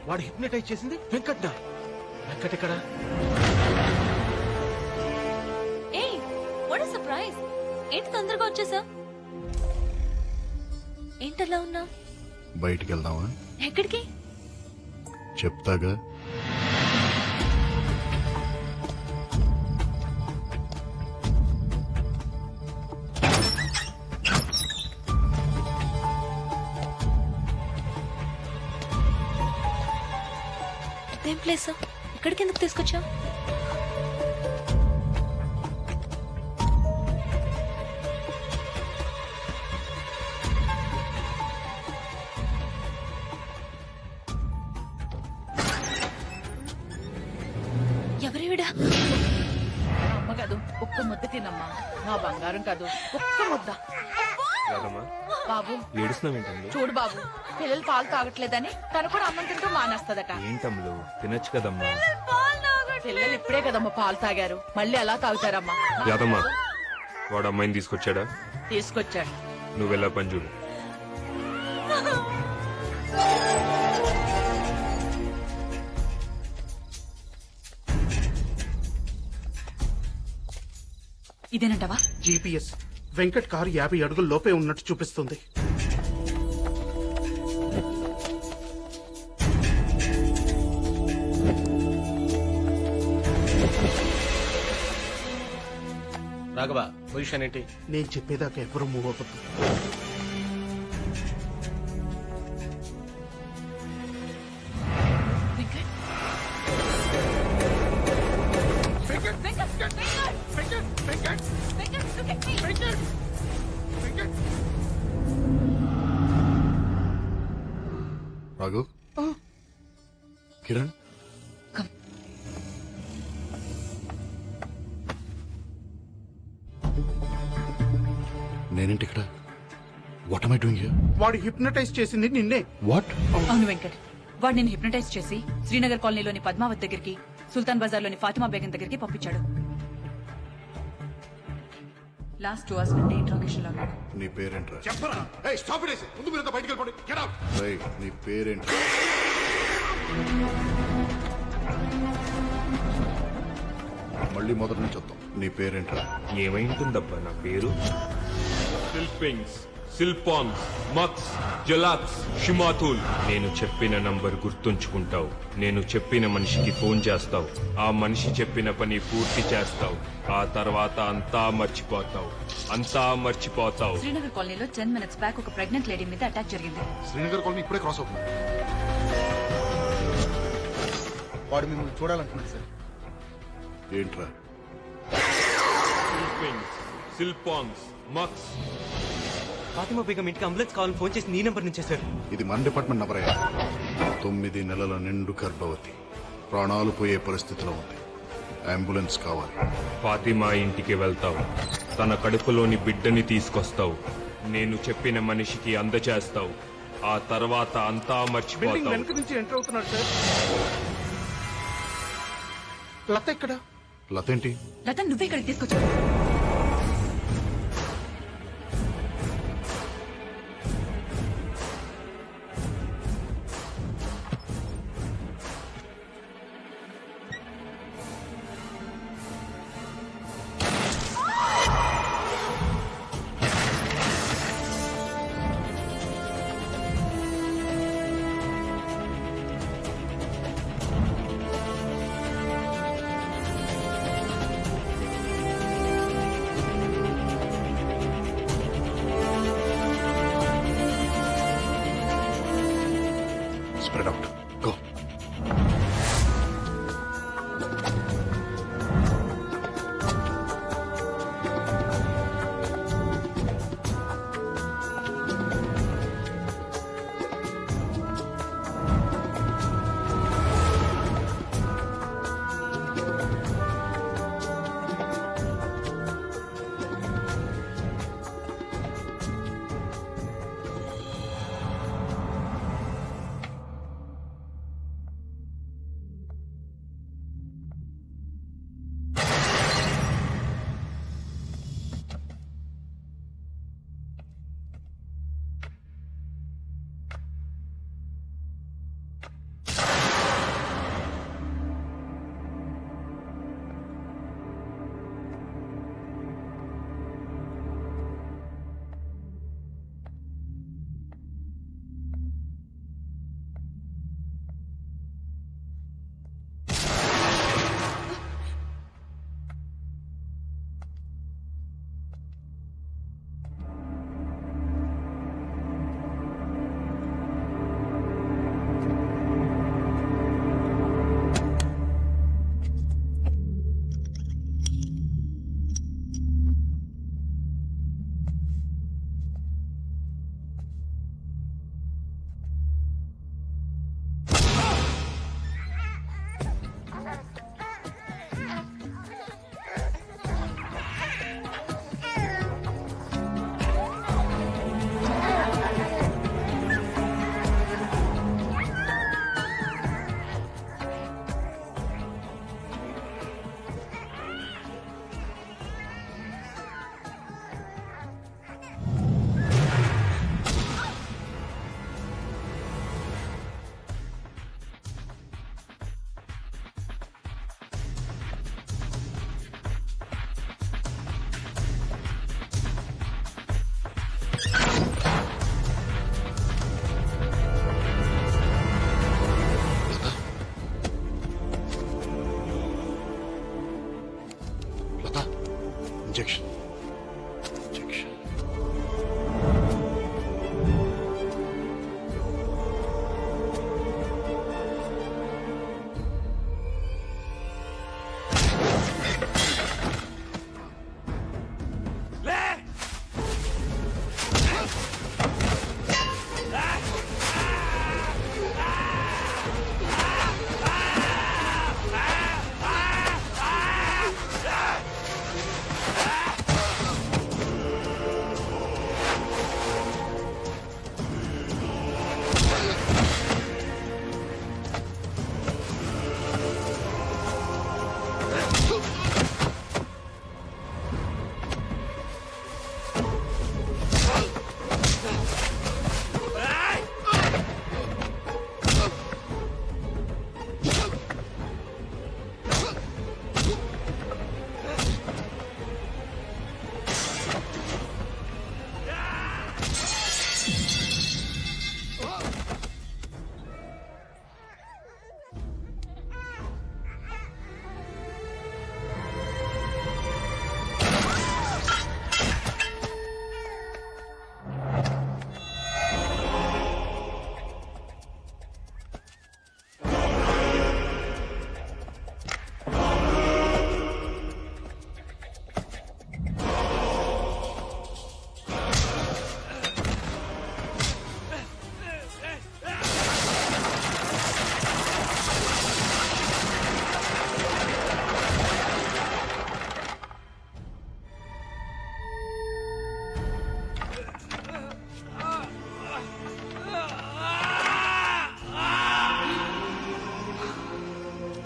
వాడు హిప్నటైజ్ చేసింది వెంకట్. వెంకట్ ఎక్కడ?
ఏయ్ వాట్ ఇస్ సర్ప్రైజ్? ఏంటి తొందరగా వచ్చేసా? ఏంటలా ఉన్నా?
బయటికి వెళ్దామా?
ఎక్కడికి?
చెప్తాగా.
ఇదేం ప్లేస్? ఇక్కడికి ఎందుకు తీసుకొచ్చా? ఎవరివిడా?
అమ్మ కాదు, ఒక్క ముద్ద తినమ్మా. నా బంగారం కాదు, ఒక్క ముద్ద. బాబు
ఏడుస్తున్నావేంటమ్లు?
చూడు బాబు, పిల్లలు పాలు తాగట్లేదని తను కూడా అన్నం తింటూ మానేస్తదట.
ఏంటమ్లు తినొచ్చు కదమ్మా.
పిల్లలు ఇప్పుడే కదమ్మా పాలు తాగారు, మళ్ళీ ఎలా తాగుతారమ్మా?
యాదమ్మా వాడు అమ్మాయిని తీసుకొచ్చాడా?
తీసుకొచ్చాడు.
నువ్వు వెళ్ళా పని చూడు.
ఇదేనంటవా?
జీపీఎస్ వెంకట్ కారు 50 అడుగుల లోపే ఉన్నట్టు చూపిస్తుంది.
రాఘవ పొజిషన్ ఏంటి?
నేను చెప్పేదాకా ఎవరు మూవ్ అవ్వద్దు.
రాఘవ్, కిరణ్, నేనేంటి ఇక్కడ? What am I doing here?
వాడు హిప్నటైజ్ చేసింది నిన్నే.
వాట్?
అవును వెంకట్, వాడు నేను హిప్నటైజ్ చేసి శ్రీనగర్ కాలనీలోని పద్మావత్ దగ్గరికి, సుల్తాన్ బజార్ లోని ఫాతిమా బేగం దగ్గరికి పంపించాడు. లాస్ట్ 2 hours నుండి ఇంట్రాగేషన్ లో ఉన్నాడు.
నీ పేరేంట్రా?
చెప్పరా?
ఏయ్, స్టాప్ ఇట్. ముందు మీరంతా బయటికి వెళ్ళిపోండి. Get out. రేయ్, నీ పేరేంట్రా? మళ్ళీ మొదటి నుంచి వద్దాం. నీ పేరేంట్రా?
ఏమై ఉంటుందబ్బా నా పేరు? సిల్పింగ్స్, సిల్పాంగ్స్, మక్స్, జలాక్స్, షిమాతుల్. నేను చెప్పిన నంబర్ గుర్తుంచుకుంటావు. నేను చెప్పిన మనిషికి ఫోన్ చేస్తావు. ఆ మనిషి చెప్పిన పని పూర్తి చేస్తావు. ఆ తర్వాత అంతా మర్చిపోతావు. అంతా మర్చిపోతావు.
శ్రీనగర్ కాలనీలో 10 minutes బ్యాక్ ఒక ప్రెగ్నెంట్ లేడీ మీద అటాక్ జరిగింది.
శ్రీనగర్ కాలనీ ఇప్పుడే క్రాస్ అవుతుంది.
వాడు మిమ్మల్ని చూడాలనుకున్నాడు సార్.
ఏంట్రా?
సిల్పింగ్స్, సిల్పాంగ్స్, మక్స్.
ఫాతిమా బేగం ఇంటికి అంబులెన్స్ కావాలని ఫోన్ చేసి నీ నెంబర్ నుంచే సార్.
ఇది మన డిపార్ట్మెంట్ నంబర్. 9 నెలల నిండు గర్భవతి, ప్రాణాలు పోయే పరిస్థితిలో ఉంది. అంబులెన్స్ కావాలి.
ఫాతిమా ఇంటికి వెళ్తావు. తన కడుపులోని బిడ్డని తీసుకొస్తావు. నేను చెప్పిన మనిషికి అందచేస్తావు. ఆ తర్వాత అంతా
బిల్డింగ్
మర్చిపోతావు.
వెనక నుంచి ఎంటర్ అవుతున్నాడు సార్. లత ఎక్కడ?
లతేంటి?
లత నువ్వే ఇక్కడికి తీసుకొచ్చావు.
లత ఇంజెక్షన్ ఇంజెక్షన్.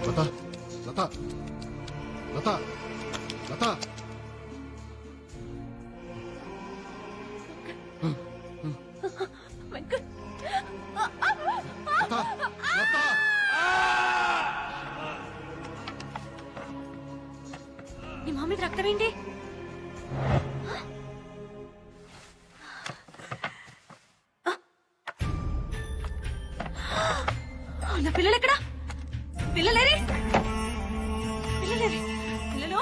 లత లత లత లత లత లత
నీ మామీ రక్తం ఏంటి? నా పిల్లలు ఎక్కడా? పిల్లలేరే? పిల్లలేరే? పిల్లలు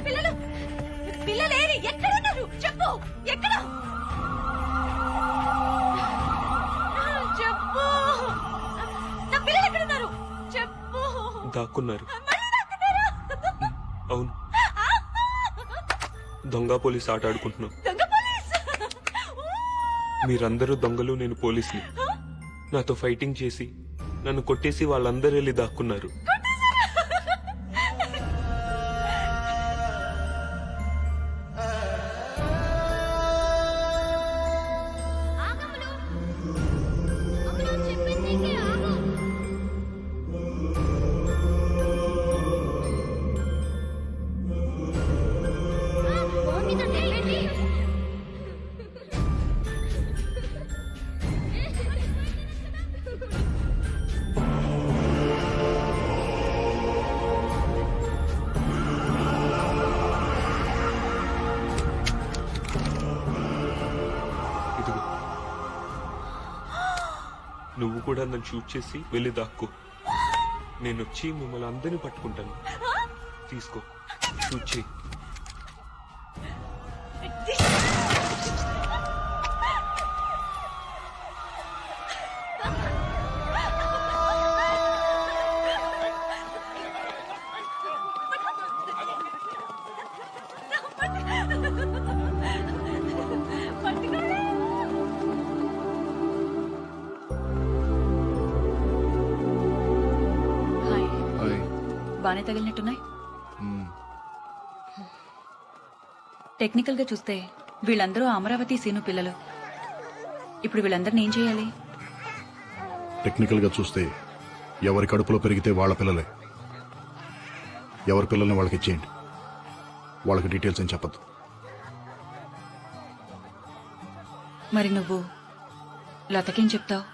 పిల్లలు పిల్లలేరి ఎక్కడున్నారు? చెప్పు, ఎక్కడ? చెప్పు, నా పిల్లలు ఎక్కడున్నారు? చెప్పు.
దాక్కున్నారు.
మళ్ళీ దాక్కున్నారా?
అవును, దొంగ పోలీస్ ఆట ఆడుకుంటున్నాం.
దొంగ పోలీస్.
మీరందరూ దొంగలు, నేను పోలీసుని. నాతో ఫైటింగ్ చేసి నన్ను కొట్టేసి వాళ్ళందరూ వెళ్ళి దాక్కున్నారు. ఇదిగో, నువ్వు కూడా నన్ను షూట్ చేసి వెళ్ళి దాక్కో. నేను వచ్చి మిమ్మల్ని అందరినీ పట్టుకుంటాను. తీసుకో, షూట్ చేయి.
Hi,
hi.
బానే తగిలినట్టున్నాయి. టెక్నికల్ గా చూస్తే వీళ్ళందరూ అమరావతి సీను పిల్లలు. ఇప్పుడు వీళ్ళందరినీ ఏం చేయాలి?
టెక్నికల్ గా చూస్తే ఎవరి కడుపులో పెరిగితే వాళ్ళ పిల్లలే. ఎవరి పిల్లల్ని వాళ్ళకి ఇచ్చేయండి. వాళ్ళకి డీటెయిల్స్ ఏం చెప్పద్దు.
మరి నువ్వు లతకేం చెప్తావు?